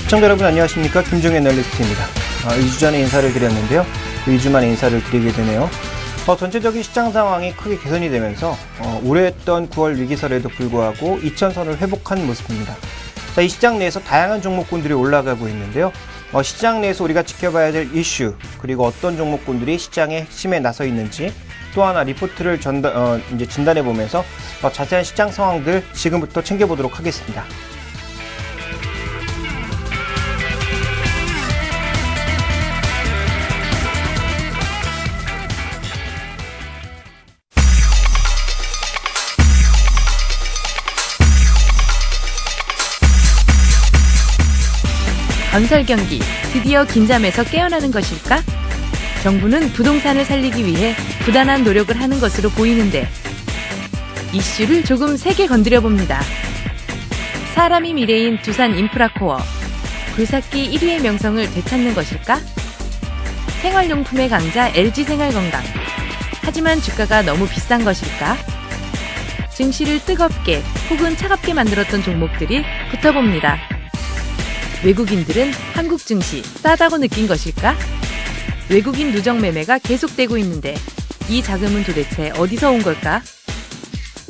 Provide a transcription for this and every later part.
시청자 여러분 안녕하십니까? 김종현 애널리스트입니다. 2주 전에 인사를 드렸는데요. 2주 만에 인사를 드리게 되네요. 전체적인 시장 상황이 크게 개선이 되면서 우려했던 9월 위기설에도 불구하고 2000선을 회복한 모습입니다. 자, 이 시장 내에서 다양한 종목군들이 올라가고 있는데요. 시장 내에서 우리가 지켜봐야 될 이슈, 그리고 어떤 종목군들이 시장의 핵심에 나서 있는지 또 하나 리포트를 진단해 보면서 자세한 시장 상황들 지금부터 챙겨보도록 하겠습니다. 건설 경기 드디어 긴잠에서 깨어나는 것일까? 정부는 부동산을 살리기 위해 부단한 노력을 하는 것으로 보이는데 이슈를 조금 세게 건드려 봅니다. 사람이 미래인 두산 인프라코어, 굴삭기 1위의 명성을 되찾는 것일까? 생활용품의 강자 LG생활건강, 하지만 주가가 너무 비싼 것일까? 증시를 뜨겁게 혹은 차갑게 만들었던 종목들이 붙어봅니다. 외국인들은 한국 증시 싸다고 느낀 것일까? 외국인 누적 매매가 계속되고 있는데 이 자금은 도대체 어디서 온 걸까?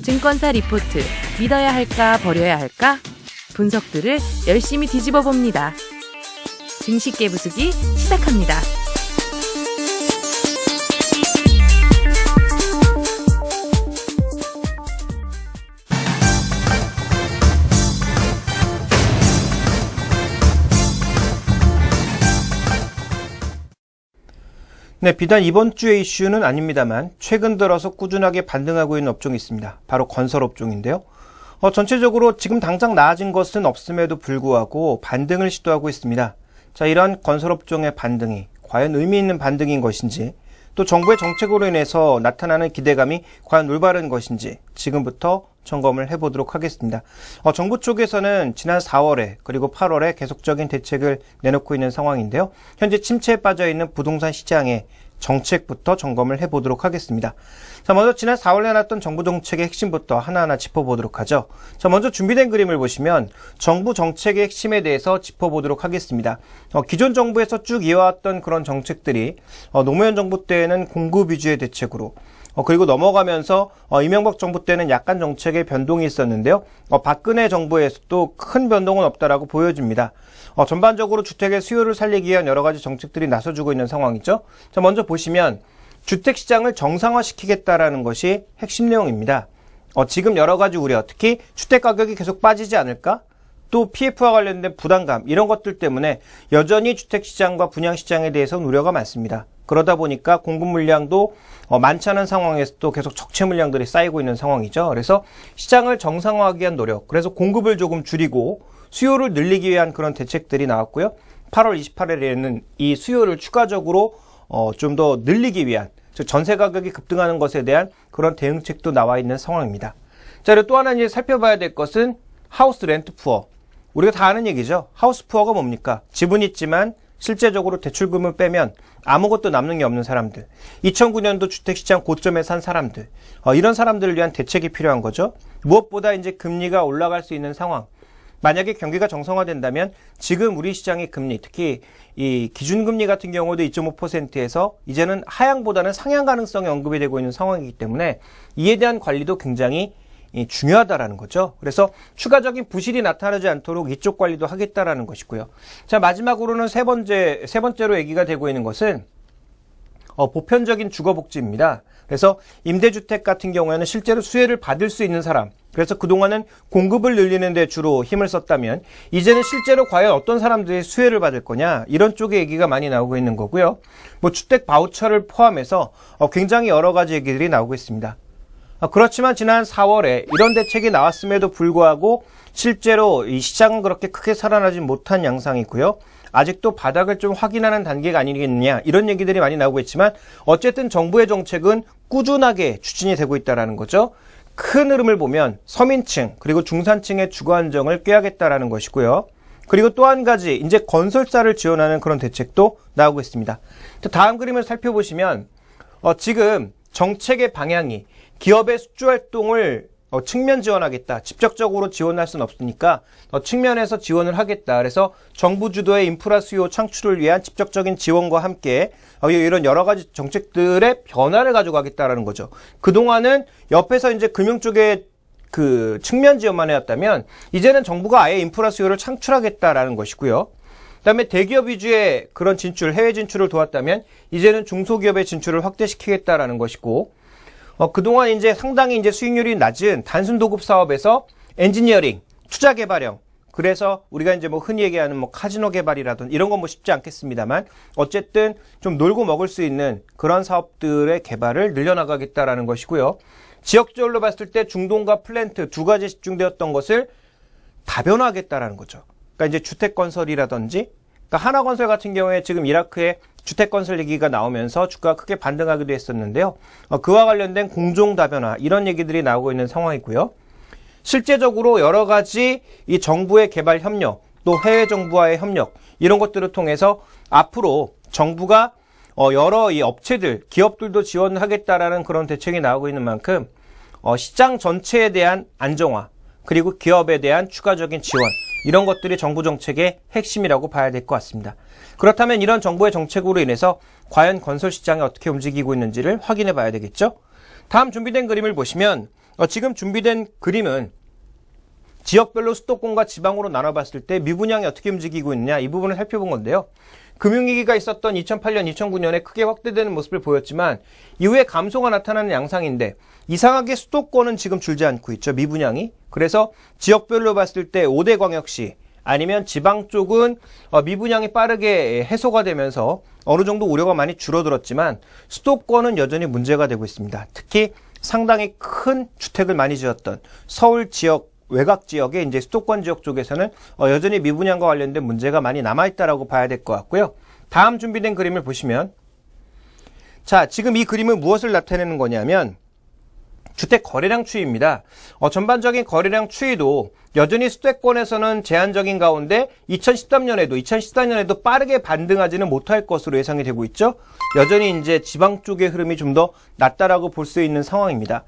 증권사 리포트 믿어야 할까 버려야 할까? 분석들을 열심히 뒤집어 봅니다. 증시 깨부수기 시작합니다. 네, 비단 이번 주의 이슈는 아닙니다만 최근 들어서 꾸준하게 반등하고 있는 업종이 있습니다. 바로 건설 업종인데요. 전체적으로 지금 당장 나아진 것은 없음에도 불구하고 반등을 시도하고 있습니다. 자, 이런 건설 업종의 반등이 과연 의미 있는 반등인 것인지, 또 정부의 정책으로 인해서 나타나는 기대감이 과연 올바른 것인지 지금부터 점검을 해보도록 하겠습니다. 정부 쪽에서는 지난 4월에 그리고 8월에 계속적인 대책을 내놓고 있는 상황인데요. 현재 침체에 빠져있는 부동산 시장의 정책부터 점검을 해보도록 하겠습니다. 자, 먼저 지난 4월에 내놨던 정부 정책의 핵심부터 하나하나 짚어보도록 하죠. 자, 먼저 준비된 그림을 보시면 정부 정책의 핵심에 대해서 짚어보도록 하겠습니다. 기존 정부에서 쭉 이어왔던 그런 정책들이 노무현 정부 때에는 공급 위주의 대책으로, 그리고 넘어가면서 이명박 정부 때는 약간 정책의 변동이 있었는데요. 박근혜 정부에서도 큰 변동은 없다라고 보여집니다. 전반적으로 주택의 수요를 살리기 위한 여러 가지 정책들이 나서주고 있는 상황이죠. 자, 먼저 보시면 주택시장을 정상화시키겠다라는 것이 핵심 내용입니다. 지금 여러 가지 우려, 특히 주택가격이 계속 빠지지 않을까? 또 PF와 관련된 부담감, 이런 것들 때문에 여전히 주택시장과 분양시장에 대해서는 우려가 많습니다. 그러다 보니까 공급 물량도 많지 않은 상황에서도 계속 적체 물량들이 쌓이고 있는 상황이죠. 그래서 시장을 정상화하기 위한 노력, 그래서 공급을 조금 줄이고 수요를 늘리기 위한 그런 대책들이 나왔고요. 8월 28일에는 이 수요를 추가적으로 좀 더 늘리기 위한, 즉 전세 가격이 급등하는 것에 대한 그런 대응책도 나와 있는 상황입니다. 자, 그리고 또 하나 이제 살펴봐야 될 것은 하우스 렌트 푸어. 우리가 다 아는 얘기죠. 하우스 푸어가 뭡니까? 집은 있지만 실제적으로 대출금을 빼면 아무것도 남는 게 없는 사람들, 2009년도 주택시장 고점에 산 사람들, 이런 사람들을 위한 대책이 필요한 거죠. 무엇보다 이제 금리가 올라갈 수 있는 상황, 만약에 경기가 정상화된다면 지금 우리 시장의 금리, 특히 이 기준금리 같은 경우도 2.5%에서 이제는 하향보다는 상향 가능성이 언급이 되고 있는 상황이기 때문에 이에 대한 관리도 굉장히 중요하다라는 거죠. 그래서 추가적인 부실이 나타나지 않도록 이쪽 관리도 하겠다라는 것이고요. 자, 마지막으로는 세 번째로 얘기가 되고 있는 것은 보편적인 주거복지입니다. 그래서 임대주택 같은 경우에는 실제로 수혜를 받을 수 있는 사람, 그래서 그동안은 공급을 늘리는 데 주로 힘을 썼다면 이제는 실제로 과연 어떤 사람들이 수혜를 받을 거냐, 이런 쪽의 얘기가 많이 나오고 있는 거고요. 주택 바우처를 포함해서 굉장히 여러 가지 얘기들이 나오고 있습니다. 그렇지만 지난 4월에 이런 대책이 나왔음에도 불구하고 실제로 이 시장은 그렇게 크게 살아나지 못한 양상이고요. 아직도 바닥을 좀 확인하는 단계가 아니겠느냐, 이런 얘기들이 많이 나오고 있지만 어쨌든 정부의 정책은 꾸준하게 추진이 되고 있다는 거죠. 큰 흐름을 보면 서민층 그리고 중산층의 주거 안정을 꾀하겠다라는 것이고요. 그리고 또 한 가지 이제 건설사를 지원하는 그런 대책도 나오고 있습니다. 다음 그림을 살펴보시면 지금 정책의 방향이 기업의 수주활동을 측면 지원하겠다. 직접적으로 지원할 수는 없으니까 측면에서 지원을 하겠다. 그래서 정부 주도의 인프라 수요 창출을 위한 직접적인 지원과 함께 이런 여러 가지 정책들의 변화를 가져가겠다라는 거죠. 그동안은 옆에서 이제 금융 쪽에 그 측면 지원만 해왔다면 이제는 정부가 아예 인프라 수요를 창출하겠다라는 것이고요. 그다음에 대기업 위주의 그런 진출, 해외 진출을 도왔다면 이제는 중소기업의 진출을 확대시키겠다라는 것이고, 그동안 이제 상당히 이제 수익률이 낮은 단순 도급 사업에서 엔지니어링, 투자 개발형, 그래서 우리가 이제 뭐 흔히 얘기하는 뭐 카지노 개발이라든 이런 건 뭐 쉽지 않겠습니다만 어쨌든 좀 놀고 먹을 수 있는 그런 사업들의 개발을 늘려나가겠다라는 것이고요. 지역적으로 봤을 때 중동과 플랜트 두 가지 집중되었던 것을 다변화하겠다라는 거죠. 그러니까 이제 주택 건설이라든지, 그러니까 하나건설 같은 경우에 지금 이라크에 주택 건설 얘기가 나오면서 주가가 크게 반등하기도 했었는데요. 그와 관련된 공정 다변화 이런 얘기들이 나오고 있는 상황이고요. 실제적으로 여러 가지 이 정부의 개발 협력, 또 해외 정부와의 협력 이런 것들을 통해서 앞으로 정부가 여러 이 업체들, 기업들도 지원을 하겠다라는 그런 대책이 나오고 있는 만큼 시장 전체에 대한 안정화, 그리고 기업에 대한 추가적인 지원 이런 것들이 정부 정책의 핵심이라고 봐야 될 것 같습니다. 그렇다면 이런 정부의 정책으로 인해서 과연 건설 시장이 어떻게 움직이고 있는지를 확인해 봐야 되겠죠? 다음 준비된 그림을 보시면 지금 준비된 그림은 지역별로 수도권과 지방으로 나눠봤을 때 미분양이 어떻게 움직이고 있느냐 이 부분을 살펴본 건데요. 금융위기가 있었던 2008년, 2009년에 크게 확대되는 모습을 보였지만 이후에 감소가 나타나는 양상인데 이상하게 수도권은 지금 줄지 않고 있죠. 미분양이. 그래서 지역별로 봤을 때 5대 광역시 아니면 지방 쪽은 미분양이 빠르게 해소가 되면서 어느 정도 우려가 많이 줄어들었지만 수도권은 여전히 문제가 되고 있습니다. 특히 상당히 큰 주택을 많이 지었던 서울 지역 외곽 지역의 이제 수도권 지역 쪽에서는 여전히 미분양과 관련된 문제가 많이 남아있다라고 봐야 될 것 같고요. 다음 준비된 그림을 보시면, 자, 지금 이 그림은 무엇을 나타내는 거냐면 주택 거래량 추이입니다. 전반적인 거래량 추이도 여전히 수도권에서는 제한적인 가운데 2013년에도 빠르게 반등하지는 못할 것으로 예상이 되고 있죠. 여전히 이제 지방 쪽의 흐름이 좀 더 낫다라고 볼 수 있는 상황입니다.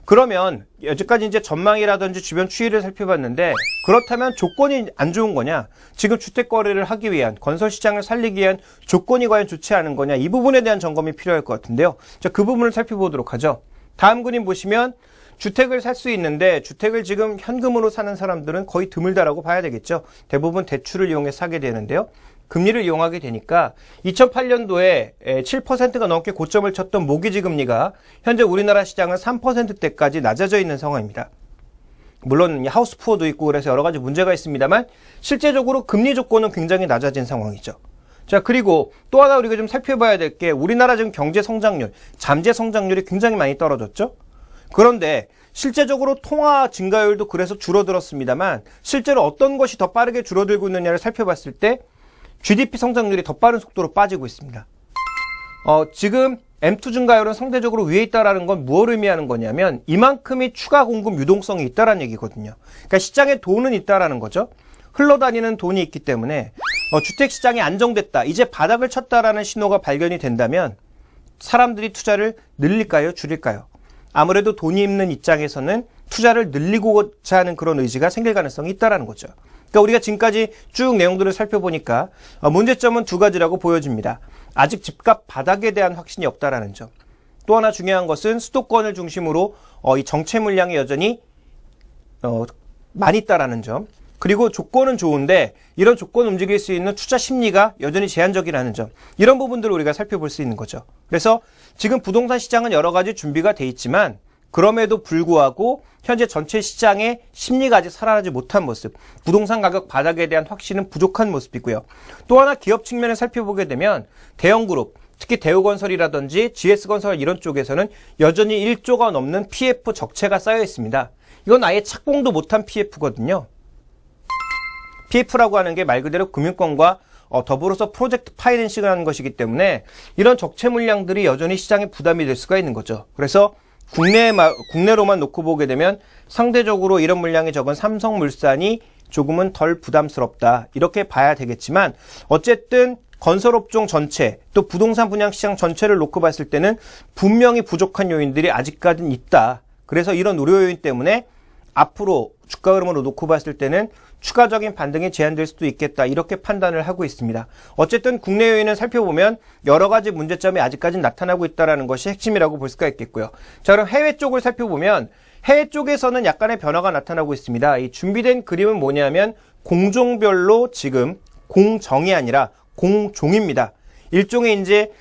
그러면 여기까지 이제 전망이라든지 주변 추이를 살펴봤는데 그렇다면 조건이 안 좋은 거냐? 지금 주택 거래를 하기 위한 건설 시장을 살리기 위한 조건이 과연 좋지 않은 거냐? 이 부분에 대한 점검이 필요할 것 같은데요. 자, 그 부분을 살펴보도록 하죠. 다음 그림 보시면 주택을 살 수 있는데 주택을 지금 현금으로 사는 사람들은 거의 드물다라고 봐야 되겠죠. 대부분 대출을 이용해 사게 되는데요. 금리를 이용하게 되니까 2008년도에 7%가 넘게 고점을 쳤던 모기지 금리가 현재 우리나라 시장은 3%대까지 낮아져 있는 상황입니다. 물론 하우스 푸어도 있고 그래서 여러 가지 문제가 있습니다만 실제적으로 금리 조건은 굉장히 낮아진 상황이죠. 자, 그리고 또 하나 우리가 좀 살펴봐야 될 게 우리나라 지금 경제 성장률, 잠재 성장률이 굉장히 많이 떨어졌죠. 그런데 실제적으로 통화 증가율도 그래서 줄어들었습니다만 실제로 어떤 것이 더 빠르게 줄어들고 있느냐를 살펴봤을 때 GDP 성장률이 더 빠른 속도로 빠지고 있습니다. 지금 M2 증가율은 상대적으로 위에 있다라는 건 무엇을 의미하는 거냐면 이만큼의 추가 공급 유동성이 있다라는 얘기거든요. 그러니까 시장에 돈은 있다라는 거죠. 흘러다니는 돈이 있기 때문에 주택 시장이 안정됐다, 이제 바닥을 쳤다라는 신호가 발견이 된다면 사람들이 투자를 늘릴까요, 줄일까요? 아무래도 돈이 있는 입장에서는 투자를 늘리고자 하는 그런 의지가 생길 가능성이 있다라는 거죠. 그러니까 우리가 지금까지 쭉 내용들을 살펴보니까 문제점은 두 가지라고 보여집니다. 아직 집값 바닥에 대한 확신이 없다라는 점. 또 하나 중요한 것은 수도권을 중심으로 이 정체 물량이 여전히 많이 있다라는 점. 그리고 조건은 좋은데 이런 조건을 움직일 수 있는 투자 심리가 여전히 제한적이라는 점. 이런 부분들을 우리가 살펴볼 수 있는 거죠. 그래서 지금 부동산 시장은 여러 가지 준비가 돼 있지만 그럼에도 불구하고 현재 전체 시장의 심리가 아직 살아나지 못한 모습, 부동산 가격 바닥에 대한 확신은 부족한 모습이고요. 또 하나 기업 측면을 살펴보게 되면 대형그룹, 특히 대우건설이라든지 GS건설 이런 쪽에서는 여전히 1조가 넘는 PF 적체가 쌓여 있습니다. 이건 아예 착공도 못한 PF거든요. PF라고 하는 게 말 그대로 금융권과 더불어서 프로젝트 파이낸싱을 하는 것이기 때문에 이런 적체 물량들이 여전히 시장에 부담이 될 수가 있는 거죠. 그래서 국내로만 놓고 보게 되면 상대적으로 이런 물량이 적은 삼성물산이 조금은 덜 부담스럽다, 이렇게 봐야 되겠지만 어쨌든 건설업종 전체 또 부동산 분양 시장 전체를 놓고 봤을 때는 분명히 부족한 요인들이 아직까지는 있다. 그래서 이런 우려 요인 때문에 앞으로 주가 흐름으로 놓고 봤을 때는 추가적인 반등이 제한될 수도 있겠다, 이렇게 판단을 하고 있습니다. 어쨌든 국내 요인을 살펴보면 여러 가지 문제점이 아직까지는 나타나고 있다는 것이 핵심이라고 볼 수가 있겠고요. 자, 그럼 해외 쪽을 살펴보면 해외 쪽에서는 약간의 변화가 나타나고 있습니다. 이 준비된 그림은 뭐냐면 공종별로 지금 공정이 아니라 공종입니다. 일종의 이제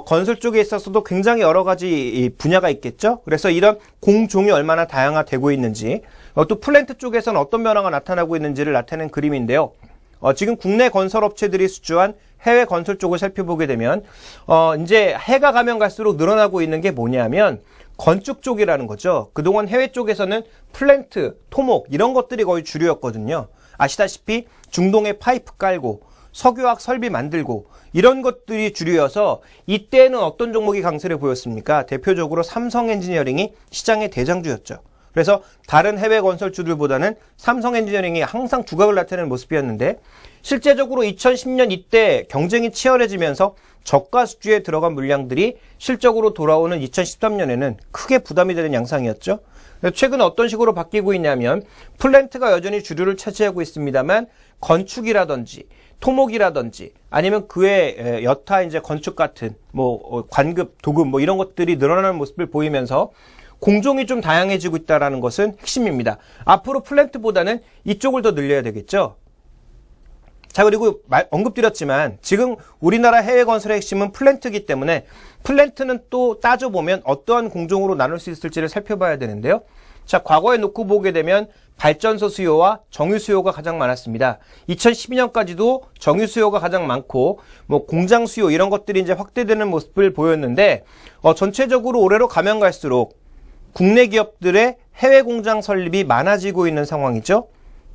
건설 쪽에 있어서도 굉장히 여러 가지 분야가 있겠죠. 그래서 이런 공종이 얼마나 다양화되고 있는지, 또 플랜트 쪽에서는 어떤 변화가 나타나고 있는지를 나타내는 그림인데요. 지금 국내 건설업체들이 수주한 해외 건설 쪽을 살펴보게 되면 이제 해가 가면 갈수록 늘어나고 있는 게 뭐냐면 건축 쪽이라는 거죠. 그동안 해외 쪽에서는 플랜트, 토목 이런 것들이 거의 주류였거든요. 아시다시피 중동에 파이프 깔고 석유화학 설비 만들고 이런 것들이 주류여서 이때는 어떤 종목이 강세를 보였습니까? 대표적으로 삼성 엔지니어링이 시장의 대장주였죠. 그래서 다른 해외 건설주들보다는 삼성 엔지니어링이 항상 두각을 나타내는 모습이었는데, 실제적으로 2010년 이때 경쟁이 치열해지면서 저가 수주에 들어간 물량들이 실적으로 돌아오는 2013년에는 크게 부담이 되는 양상이었죠. 최근 어떤 식으로 바뀌고 있냐면 플랜트가 여전히 주류를 차지하고 있습니다만 건축이라든지 토목이라든지 아니면 그의 여타 이제 건축 같은 뭐 관급, 도급 뭐 이런 것들이 늘어나는 모습을 보이면서 공종이 좀 다양해지고 있다는 것은 핵심입니다. 앞으로 플랜트보다는 이쪽을 더 늘려야 되겠죠. 자, 그리고 언급드렸지만 지금 우리나라 해외 건설의 핵심은 플랜트이기 때문에 플랜트는 또 따져보면 어떠한 공종으로 나눌 수 있을지를 살펴봐야 되는데요. 자, 과거에 놓고 보게 되면 발전소 수요와 정유 수요가 가장 많았습니다. 2012년까지도 정유 수요가 가장 많고 뭐 공장 수요 이런 것들이 이제 확대되는 모습을 보였는데 전체적으로 올해로 가면 갈수록 국내 기업들의 해외 공장 설립이 많아지고 있는 상황이죠.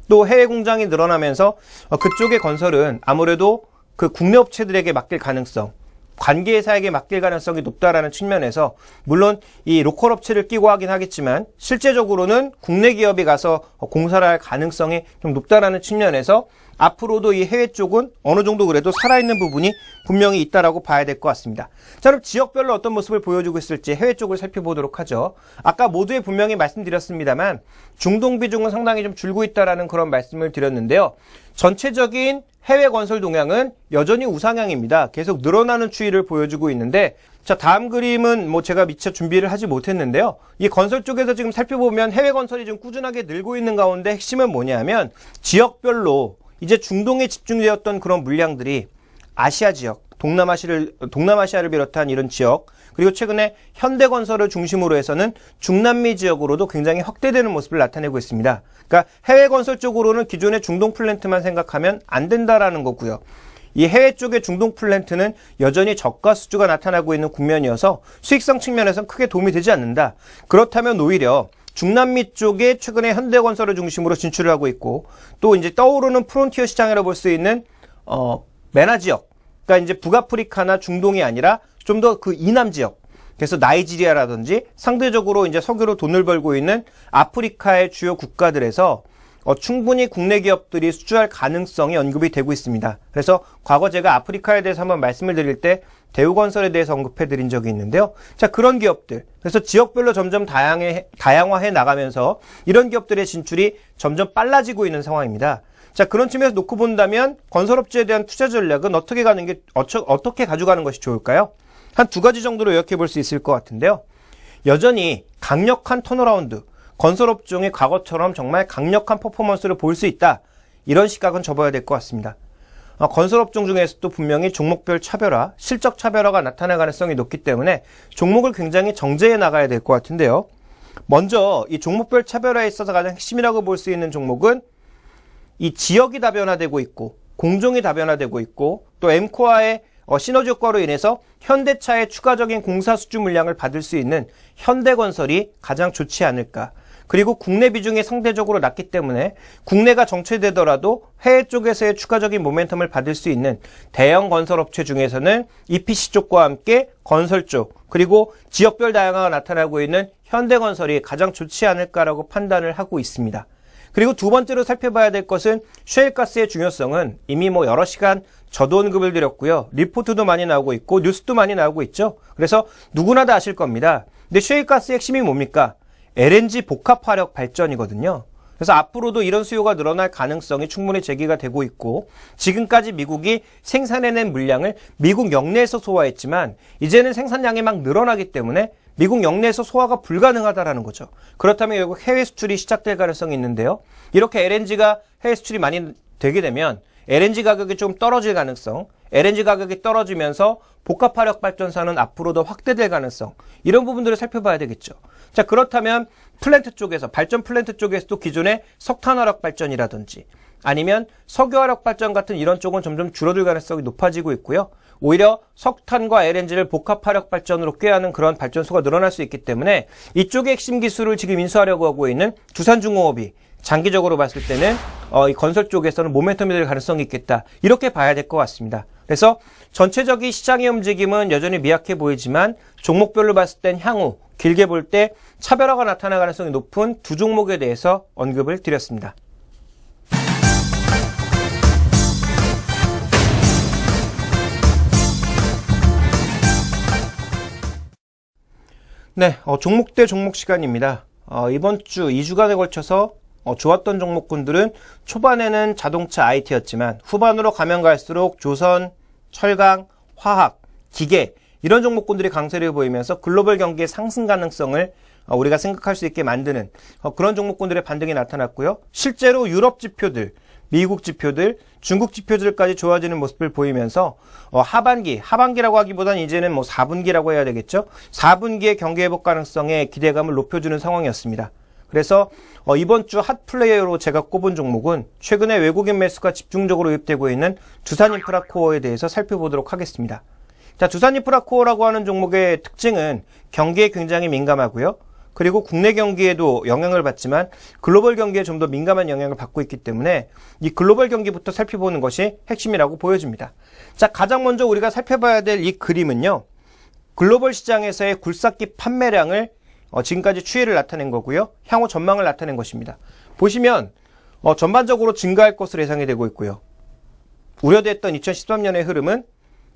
또 해외 공장이 늘어나면서 그쪽의 건설은 아무래도 그 국내 업체들에게 맡길 가능성, 관계회사에게 맡길 가능성이 높다라는 측면에서 물론 이 로컬 업체를 끼고 하긴 하겠지만 실제적으로는 국내 기업이 가서 공사를 할 가능성이 좀 높다라는 측면에서 앞으로도 이 해외 쪽은 어느 정도 그래도 살아있는 부분이 분명히 있다라고 봐야 될 것 같습니다. 자, 그럼 지역별로 어떤 모습을 보여주고 있을지 해외 쪽을 살펴보도록 하죠. 아까 모두에 분명히 말씀드렸습니다만 중동 비중은 상당히 좀 줄고 있다라는 그런 말씀을 드렸는데요. 전체적인 해외 건설 동향은 여전히 우상향입니다. 계속 늘어나는 추이를 보여주고 있는데, 자, 다음 그림은 뭐 제가 미처 준비를 하지 못했는데요. 이 건설 쪽에서 지금 살펴보면 해외 건설이 좀 꾸준하게 늘고 있는 가운데 핵심은 뭐냐면 지역별로 이제 중동에 집중되었던 그런 물량들이 아시아 지역, 동남아시아를 비롯한 이런 지역, 그리고 최근에 현대건설을 중심으로 해서는 중남미 지역으로도 굉장히 확대되는 모습을 나타내고 있습니다. 그러니까 해외 건설 쪽으로는 기존의 중동 플랜트만 생각하면 안 된다라는 거고요. 이 해외 쪽의 중동 플랜트는 여전히 저가 수주가 나타나고 있는 국면이어서 수익성 측면에서는 크게 도움이 되지 않는다. 그렇다면 오히려 중남미 쪽에 최근에 현대건설을 중심으로 진출을 하고 있고 또 이제 떠오르는 프론티어 시장이라고 볼 수 있는 메나 지역, 그러니까 이제 북아프리카나 중동이 아니라 좀 더 그 이남 지역, 그래서 나이지리아라든지 상대적으로 이제 석유로 돈을 벌고 있는 아프리카의 주요 국가들에서 충분히 국내 기업들이 수주할 가능성이 언급이 되고 있습니다. 그래서 과거 제가 아프리카에 대해서 한번 말씀을 드릴 때 대우건설에 대해서 언급해 드린 적이 있는데요. 자, 그런 기업들, 그래서 지역별로 점점 다양화해 나가면서 이런 기업들의 진출이 점점 빨라지고 있는 상황입니다. 자, 그런 측면에서 놓고 본다면 건설업체에 대한 투자 전략은 어떻게 가져가는 것이 좋을까요? 한 두 가지 정도로 요약해 볼 수 있을 것 같은데요. 여전히 강력한 턴어라운드, 건설업종의 과거처럼 정말 강력한 퍼포먼스를 볼 수 있다. 이런 시각은 접어야 될 것 같습니다. 건설업종 중에서도 분명히 종목별 차별화, 실적 차별화가 나타날 가능성이 높기 때문에 종목을 굉장히 정제해 나가야 될 것 같은데요. 먼저 이 종목별 차별화에 있어서 가장 핵심이라고 볼 수 있는 종목은 이 지역이 다변화되고 있고 공종이 다변화되고 있고 또 엠코아의 시너지 효과로 인해서 현대차의 추가적인 공사 수주 물량을 받을 수 있는 현대건설이 가장 좋지 않을까. 그리고 국내 비중이 상대적으로 낮기 때문에 국내가 정체되더라도 해외 쪽에서의 추가적인 모멘텀을 받을 수 있는 대형 건설업체 중에서는 EPC 쪽과 함께 건설 쪽, 그리고 지역별 다양화가 나타나고 있는 현대건설이 가장 좋지 않을까라고 판단을 하고 있습니다. 그리고 두 번째로 살펴봐야 될 것은 셰일가스의 중요성은 이미 뭐 여러 시간 저도 언급을 드렸고요. 리포트도 많이 나오고 있고 뉴스도 많이 나오고 있죠. 그래서 누구나 다 아실 겁니다. 근데 셰일가스의 핵심이 뭡니까? LNG 복합화력 발전이거든요. 그래서 앞으로도 이런 수요가 늘어날 가능성이 충분히 제기가 되고 있고, 지금까지 미국이 생산해낸 물량을 미국 영내에서 소화했지만 이제는 생산량이 막 늘어나기 때문에 미국 영내에서 소화가 불가능하다라는 거죠. 그렇다면 결국 해외 수출이 시작될 가능성이 있는데요. 이렇게 LNG가 해외 수출이 많이 되게 되면 LNG 가격이 좀 떨어질 가능성, LNG 가격이 떨어지면서 복합화력 발전사는 앞으로 더 확대될 가능성, 이런 부분들을 살펴봐야 되겠죠. 자, 그렇다면 플랜트 쪽에서, 발전 플랜트 쪽에서도 기존의 석탄화력 발전이라든지 아니면 석유화력 발전 같은 이런 쪽은 점점 줄어들 가능성이 높아지고 있고요. 오히려 석탄과 LNG를 복합화력 발전으로 꾀하는 그런 발전소가 늘어날 수 있기 때문에 이쪽의 핵심 기술을 지금 인수하려고 하고 있는 두산중공업이 장기적으로 봤을 때는 이 건설 쪽에서는 모멘텀이 될 가능성이 있겠다. 이렇게 봐야 될 것 같습니다. 그래서 전체적인 시장의 움직임은 여전히 미약해 보이지만 종목별로 봤을 땐 향후 길게 볼 때 차별화가 나타날 가능성이 높은 두 종목에 대해서 언급을 드렸습니다. 네, 종목 대 종목 시간입니다. 이번 주 2주간에 걸쳐서 좋았던 종목군들은 초반에는 자동차 IT였지만 후반으로 가면 갈수록 조선, 철강, 화학, 기계 이런 종목군들이 강세를 보이면서 글로벌 경기의 상승 가능성을 우리가 생각할 수 있게 만드는 그런 종목군들의 반등이 나타났고요. 실제로 유럽 지표들, 미국 지표들, 중국 지표들까지 좋아지는 모습을 보이면서 하반기라고 하기보다는 이제는 4분기라고 해야 되겠죠. 4분기의 경기 회복 가능성에 기대감을 높여주는 상황이었습니다. 그래서 이번 주 핫 플레이어로 제가 꼽은 종목은 최근에 외국인 매수가 집중적으로 유입되고 있는 두산인프라코어에 대해서 살펴보도록 하겠습니다. 자, 두산인프라코어라고 하는 종목의 특징은 경기에 굉장히 민감하고요. 그리고 국내 경기에도 영향을 받지만 글로벌 경기에 좀 더 민감한 영향을 받고 있기 때문에 이 글로벌 경기부터 살펴보는 것이 핵심이라고 보여집니다. 자, 가장 먼저 우리가 살펴봐야 될 이 그림은요. 글로벌 시장에서의 굴삭기 판매량을 지금까지 추이를 나타낸 거고요. 향후 전망을 나타낸 것입니다. 보시면 전반적으로 증가할 것으로 예상이 되고 있고요. 우려됐던 2013년의 흐름은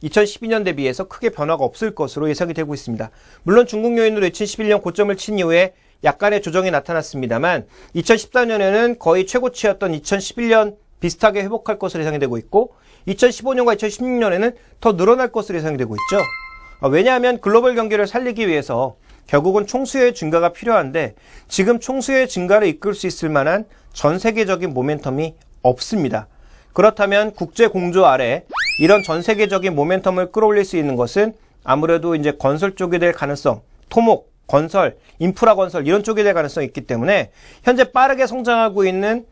2012년 대비해서 크게 변화가 없을 것으로 예상이 되고 있습니다. 물론 중국 요인으로 2011년 고점을 친 이후에 약간의 조정이 나타났습니다만 2014년에는 거의 최고치였던 2011년 비슷하게 회복할 것으로 예상이 되고 있고 2015년과 2016년에는 더 늘어날 것으로 예상이 되고 있죠. 왜냐하면 글로벌 경기를 살리기 위해서 결국은 총수요의 증가가 필요한데 지금 총수요의 증가를 이끌 수 있을 만한 전 세계적인 모멘텀이 없습니다. 그렇다면 국제 공조 아래 이런 전 세계적인 모멘텀을 끌어올릴 수 있는 것은 아무래도 이제 건설 쪽이 될 가능성, 토목, 건설, 인프라 건설 이런 쪽이 될 가능성이 있기 때문에 현재 빠르게 성장하고 있는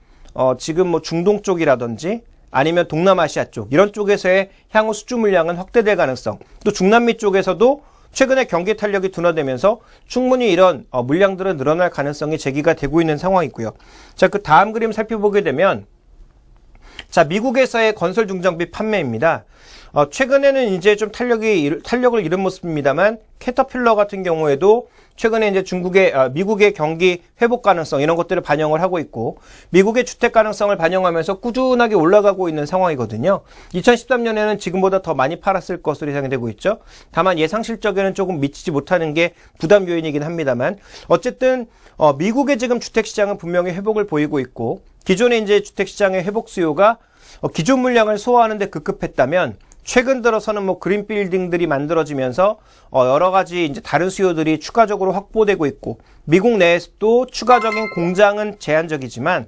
지금 중동 쪽이라든지 아니면 동남아시아 쪽 이런 쪽에서의 향후 수주 물량은 확대될 가능성, 또 중남미 쪽에서도 최근에 경기 탄력이 둔화되면서 충분히 이런 물량들은 늘어날 가능성이 제기가 되고 있는 상황이고요. 자, 그 다음 그림 살펴보게 되면 자, 미국에서의 건설 중장비 판매입니다. 최근에는 이제 좀 탄력을 잃은 모습입니다만 캐터필러 같은 경우에도 최근에 이제 미국의 경기 회복 가능성 이런 것들을 반영을 하고 있고 미국의 주택 가능성을 반영하면서 꾸준하게 올라가고 있는 상황이거든요. 2013년에는 지금보다 더 많이 팔았을 것으로 예상이 되고 있죠. 다만 예상 실적에는 조금 미치지 못하는 게 부담 요인이긴 합니다만 어쨌든 미국의 지금 주택 시장은 분명히 회복을 보이고 있고 기존의 이제 주택 시장의 회복 수요가 기존 물량을 소화하는 데 급급했다면 최근 들어서는 그린 빌딩들이 만들어지면서 여러 가지 이제 다른 수요들이 추가적으로 확보되고 있고 미국 내에서도 추가적인 공장은 제한적이지만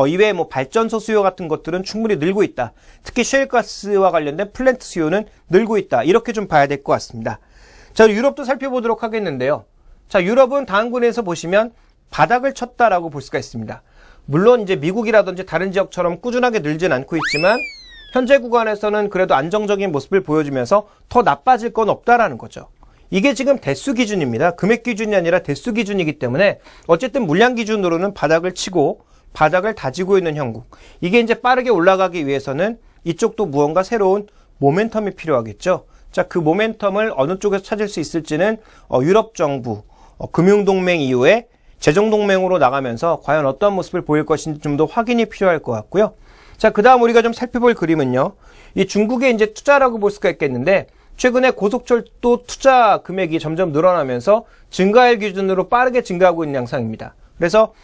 이외에 발전소 수요 같은 것들은 충분히 늘고 있다. 특히 셰일가스와 관련된 플랜트 수요는 늘고 있다. 이렇게 좀 봐야 될 것 같습니다. 자, 유럽도 살펴보도록 하겠는데요. 자, 유럽은 다음 그림에서 보시면 바닥을 쳤다라고 볼 수가 있습니다. 물론 이제 미국이라든지 다른 지역처럼 꾸준하게 늘진 않고 있지만 현재 구간에서는 그래도 안정적인 모습을 보여주면서 더 나빠질 건 없다라는 거죠. 이게 지금 대수 기준입니다. 금액 기준이 아니라 대수 기준이기 때문에 어쨌든 물량 기준으로는 바닥을 치고 바닥을 다지고 있는 형국. 이게 이제 빠르게 올라가기 위해서는 이쪽도 무언가 새로운 모멘텀이 필요하겠죠. 자, 그 모멘텀을 어느 쪽에서 찾을 수 있을지는 유럽 정부, 금융동맹 이후에 재정동맹으로 나가면서 과연 어떤 모습을 보일 것인지 좀 더 확인이 필요할 것 같고요. 자, 그 다음 우리가 좀 살펴볼 그림은요. 이 중국의 이제 투자라고 볼 수가 있겠는데 최근에 고속철도 투자 금액이 점점 늘어나면서 증가율 기준으로 빠르게 증가하고 있는 양상입니다. 그래서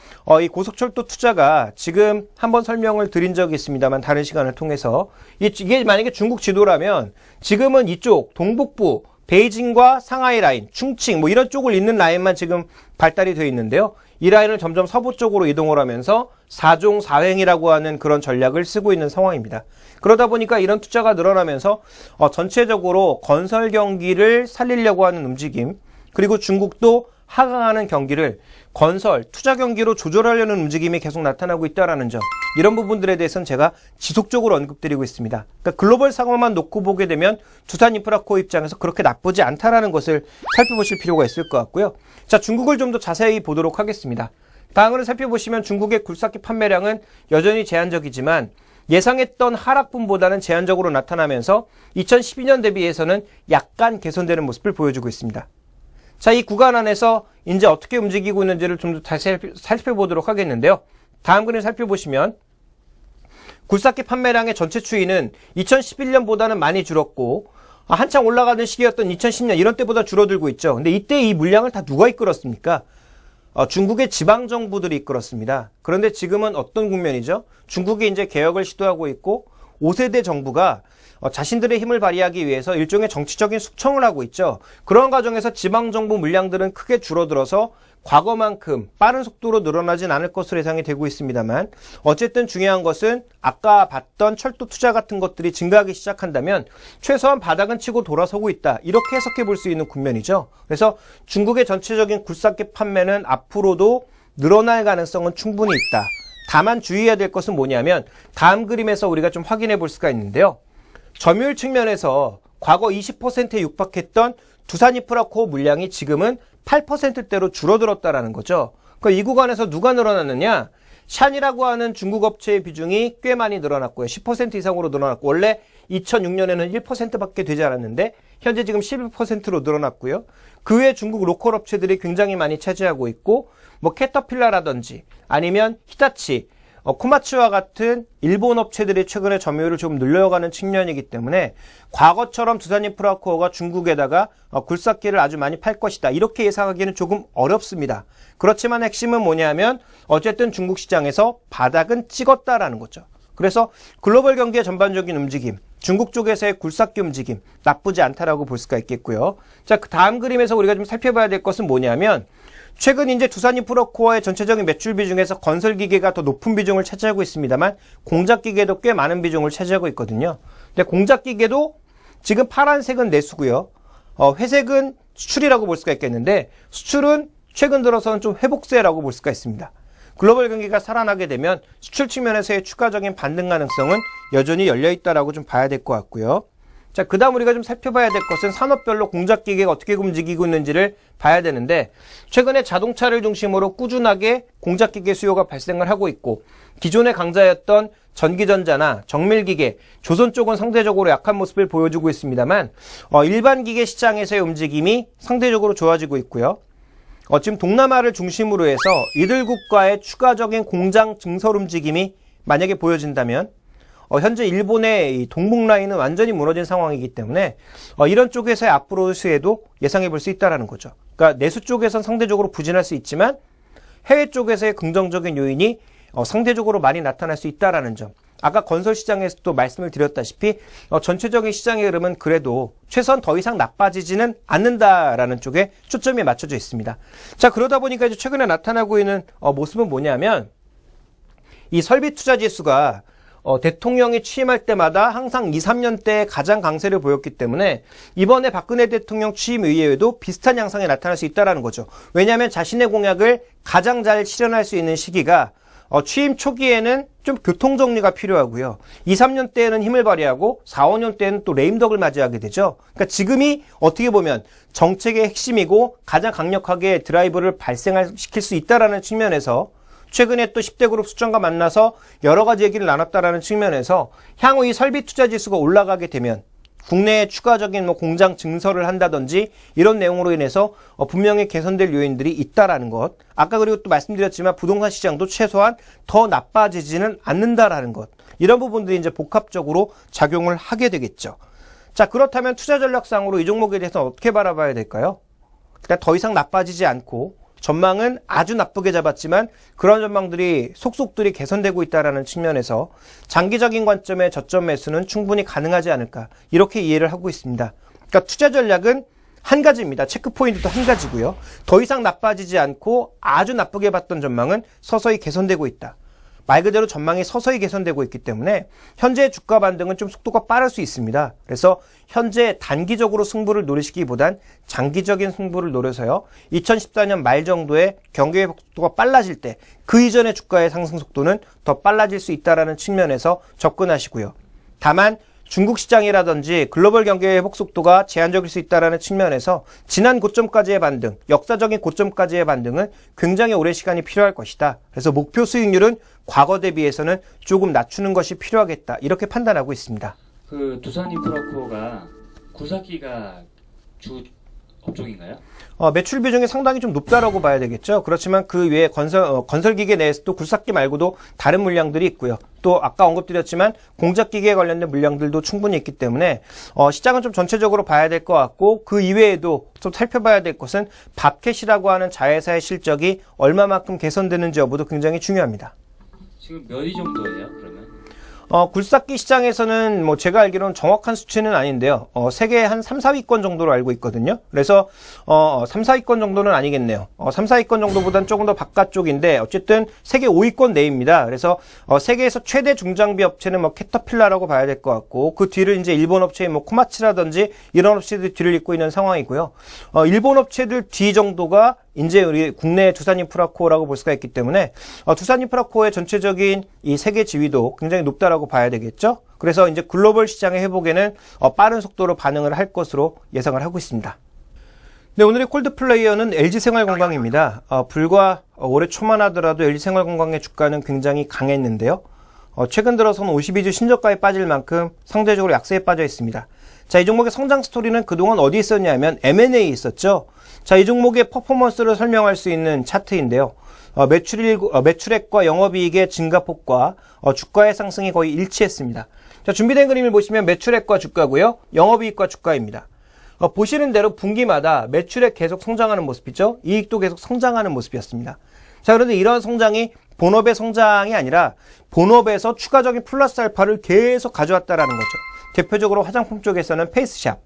이 고속철도 투자가 지금 한번 설명을 드린 적이 있습니다만 다른 시간을 통해서 이게 만약에 중국 지도라면 지금은 이쪽 동북부 베이징과 상하이 라인, 충칭 뭐 이런 쪽을 잇는 라인만 지금 발달이 되어 있는데요. 이 라인을 점점 서부 쪽으로 이동을 하면서 4종 4횡이라고 하는 그런 전략을 쓰고 있는 상황입니다. 그러다 보니까 이런 투자가 늘어나면서 전체적으로 건설 경기를 살리려고 하는 움직임, 그리고 중국도 하강하는 경기를 건설, 투자 경기로 조절하려는 움직임이 계속 나타나고 있다는 점, 이런 부분들에 대해서는 제가 지속적으로 언급드리고 있습니다. 그러니까 글로벌 상황만 놓고 보게 되면 두산인프라코어 입장에서 그렇게 나쁘지 않다라는 것을 살펴보실 필요가 있을 것 같고요. 자, 중국을 좀 더 자세히 보도록 하겠습니다. 다음으로 살펴보시면 중국의 굴삭기 판매량은 여전히 제한적이지만 예상했던 하락분보다는 제한적으로 나타나면서 2012년 대비해서는 약간 개선되는 모습을 보여주고 있습니다. 자, 이 구간 안에서 이제 어떻게 움직이고 있는지를 좀 더 다시 살펴보도록 하겠는데요. 다음 그림 살펴보시면 굴삭기 판매량의 전체 추이는 2011년보다는 많이 줄었고 한창 올라가던 시기였던 2010년 이런 때보다 줄어들고 있죠. 근데 이때 이 물량을 다 누가 이끌었습니까? 중국의 지방정부들이 이끌었습니다. 그런데 지금은 어떤 국면이죠? 중국이 이제 개혁을 시도하고 있고 5세대 정부가 자신들의 힘을 발휘하기 위해서 일종의 정치적인 숙청을 하고 있죠. 그런 과정에서 지방정부 물량들은 크게 줄어들어서 과거만큼 빠른 속도로 늘어나진 않을 것으로 예상이 되고 있습니다만 어쨌든 중요한 것은 아까 봤던 철도 투자 같은 것들이 증가하기 시작한다면 최소한 바닥은 치고 돌아서고 있다. 이렇게 해석해 볼 수 있는 국면이죠. 그래서 중국의 전체적인 굴삭기 판매는 앞으로도 늘어날 가능성은 충분히 있다. 다만 주의해야 될 것은 뭐냐면 다음 그림에서 우리가 좀 확인해 볼 수가 있는데요. 점유율 측면에서 과거 20%에 육박했던 두산인프라코어 물량이 지금은 8%대로 줄어들었다라는 거죠. 그러니까 이 구간에서 누가 늘어났느냐? 샨이라고 하는 중국 업체의 비중이 꽤 많이 늘어났고요. 10% 이상으로 늘어났고 원래 2006년에는 1%밖에 되지 않았는데 현재 지금 11%로 늘어났고요. 그 외에 중국 로컬 업체들이 굉장히 많이 차지하고 있고 뭐 캐터필라라든지 아니면 히타치, 코마츠와 같은 일본 업체들이 최근에 점유율을 좀 늘려가는 측면이기 때문에 과거처럼 두산인프라코어가 중국에다가 굴삭기를 아주 많이 팔 것이다. 이렇게 예상하기는 조금 어렵습니다. 그렇지만 핵심은 뭐냐면 어쨌든 중국 시장에서 바닥은 찍었다라는 거죠. 그래서 글로벌 경기의 전반적인 움직임, 중국 쪽에서의 굴삭기 움직임 나쁘지 않다라고 볼 수가 있겠고요. 자, 그 다음 그림에서 우리가 좀 살펴봐야 될 것은 뭐냐면 최근 이제 두산인프라코어의 전체적인 매출 비중에서 건설기계가 더 높은 비중을 차지하고 있습니다만 공작기계도 꽤 많은 비중을 차지하고 있거든요. 근데 공작기계도 지금 파란색은 내수고요. 회색은 수출이라고 볼 수가 있겠는데 수출은 최근 들어서는 좀 회복세라고 볼 수가 있습니다. 글로벌 경기가 살아나게 되면 수출 측면에서의 추가적인 반등 가능성은 여전히 열려있다라고 좀 봐야 될 것 같고요. 자, 그 다음 우리가 좀 살펴봐야 될 것은 산업별로 공작기계가 어떻게 움직이고 있는지를 봐야 되는데 최근에 자동차를 중심으로 꾸준하게 공작기계 수요가 발생을 하고 있고 기존의 강자였던 전기전자나 정밀기계, 조선 쪽은 상대적으로 약한 모습을 보여주고 있습니다만 일반 기계 시장에서의 움직임이 상대적으로 좋아지고 있고요. 지금 동남아를 중심으로 해서 이들 국가의 추가적인 공장 증설 움직임이 만약에 보여진다면 현재 일본의 이 동북 라인은 완전히 무너진 상황이기 때문에 이런 쪽에서의 앞으로의 수혜도 예상해 볼 수 있다는 거죠. 그러니까 내수 쪽에선 상대적으로 부진할 수 있지만 해외 쪽에서의 긍정적인 요인이 상대적으로 많이 나타날 수 있다는 점. 아까 건설 시장에서도 말씀을 드렸다시피 전체적인 시장의 흐름은 그래도 최소한 더 이상 나빠지지는 않는다라는 쪽에 초점이 맞춰져 있습니다. 자, 그러다 보니까 이제 최근에 나타나고 있는 모습은 뭐냐면 이 설비 투자 지수가 대통령이 취임할 때마다 항상 2, 3년 때 가장 강세를 보였기 때문에 이번에 박근혜 대통령 취임 이후에도 비슷한 양상이 나타날 수 있다는 거죠. 왜냐하면 자신의 공약을 가장 잘 실현할 수 있는 시기가 취임 초기에는 좀 교통정리가 필요하고요. 2, 3년 때에는 힘을 발휘하고 4, 5년 때는 또 레임덕을 맞이하게 되죠. 그러니까 지금이 어떻게 보면 정책의 핵심이고 가장 강력하게 드라이브를 발생시킬 수 있다는 측면에서 최근에 또 10대 그룹 수장과 만나서 여러 가지 얘기를 나눴다라는 측면에서 향후 이 설비 투자 지수가 올라가게 되면 국내에 추가적인 공장 증설을 한다든지 이런 내용으로 인해서 분명히 개선될 요인들이 있다라는 것. 아까 그리고 또 말씀드렸지만 부동산 시장도 최소한 더 나빠지지는 않는다라는 것. 이런 부분들이 이제 복합적으로 작용을 하게 되겠죠. 자, 그렇다면 투자 전략상으로 이 종목에 대해서 어떻게 바라봐야 될까요? 일단 더 이상 나빠지지 않고 전망은 아주 나쁘게 잡았지만 그런 전망들이 속속들이 개선되고 있다는 측면에서 장기적인 관점의 저점 매수는 충분히 가능하지 않을까 이렇게 이해를 하고 있습니다. 그러니까 투자 전략은 한 가지입니다. 체크포인트도 한 가지고요. 더 이상 나빠지지 않고 아주 나쁘게 봤던 전망은 서서히 개선되고 있다. 말 그대로 전망이 서서히 개선되고 있기 때문에 현재 주가 반등은 좀 속도가 빠를 수 있습니다. 그래서 현재 단기적으로 승부를 노리시기보단 장기적인 승부를 노려서요. 2014년 말 정도에 경기 회복 속도가 빨라질 때 그 이전의 주가의 상승 속도는 더 빨라질 수 있다는 측면에서 접근하시고요. 다만 중국 시장이라든지 글로벌 경기 회복 속도가 제한적일 수 있다는 측면에서 지난 고점까지의 반등, 역사적인 고점까지의 반등은 굉장히 오랜 시간이 필요할 것이다. 그래서 목표 수익률은 과거 대비해서는 조금 낮추는 것이 필요하겠다. 이렇게 판단하고 있습니다. 그 두산인프라코가 굴삭기가 주 업종인가요? 매출 비중이 상당히 좀 높다라고 봐야 되겠죠. 그렇지만 그 외에 건설기계 내에서도 굴삭기 말고도 다른 물량들이 있고요. 또 아까 언급드렸지만 공작기계에 관련된 물량들도 충분히 있기 때문에 시장은 좀 전체적으로 봐야 될 것 같고 그 이외에도 좀 살펴봐야 될 것은 밥캣이라고 하는 자회사의 실적이 얼마만큼 개선되는지 여부도 굉장히 중요합니다. 지금 몇 위 정도예요, 그러면? 굴삭기 시장에서는 뭐 제가 알기로는 정확한 수치는 아닌데요. 세계 한 3, 4위권 정도로 알고 있거든요. 그래서 3, 4위권 정도는 아니겠네요. 3, 4위권 정도보다는 조금 더 바깥쪽인데 어쨌든 세계 5위권 내입니다. 그래서 세계에서 최대 중장비 업체는 뭐 캐터필라라고 봐야 될 것 같고 그 뒤를 이제 일본 업체인 뭐 코마치라든지 이런 업체들이 뒤를 잇고 있는 상황이고요. 일본 업체들 뒤 정도가 이제 우리 국내 두산인프라코라고 볼 수가 있기 때문에 두산인프라코의 전체적인 이 세계 지위도 굉장히 높다라고 봐야 되겠죠. 그래서 이제 글로벌 시장의 회복에는 빠른 속도로 반응을 할 것으로 예상을 하고 있습니다. 네, 오늘의 콜드 플레이어는 LG생활건강입니다. 불과 올해 초만 하더라도 LG생활건강의 주가는 굉장히 강했는데요. 최근 들어서는 52주 신저가에 빠질 만큼 상대적으로 약세에 빠져 있습니다. 자, 이 종목의 성장 스토리는 그동안 어디 있었냐면 M&A에 있었죠. 자, 이 종목의 퍼포먼스를 설명할 수 있는 차트인데요. 매출액과 영업이익의 증가폭과 주가의 상승이 거의 일치했습니다. 자, 준비된 그림을 보시면 매출액과 주가고요. 영업이익과 주가입니다. 보시는 대로 분기마다 매출액 계속 성장하는 모습이죠. 이익도 계속 성장하는 모습이었습니다. 자, 그런데 이런 성장이 본업의 성장이 아니라 본업에서 추가적인 플러스 알파를 계속 가져왔다라는 거죠. 대표적으로 화장품 쪽에서는 페이스샵,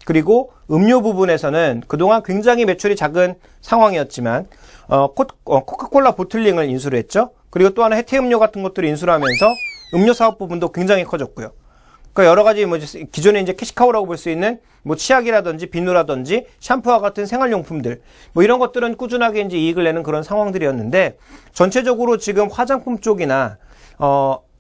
그리고 음료 부분에서는 그동안 굉장히 매출이 작은 상황이었지만 코카콜라 보틀링을 인수를 했죠. 그리고 또 하나 해태음료 같은 것들을 인수를 하면서 음료 사업 부분도 굉장히 커졌고요. 그러니까 여러 가지 기존에 이제 캐시카우라고 볼 수 있는 치약이라든지 비누라든지 샴푸와 같은 생활용품들 이런 것들은 꾸준하게 이제 이익을 내는 그런 상황들이었는데 전체적으로 지금 화장품 쪽이나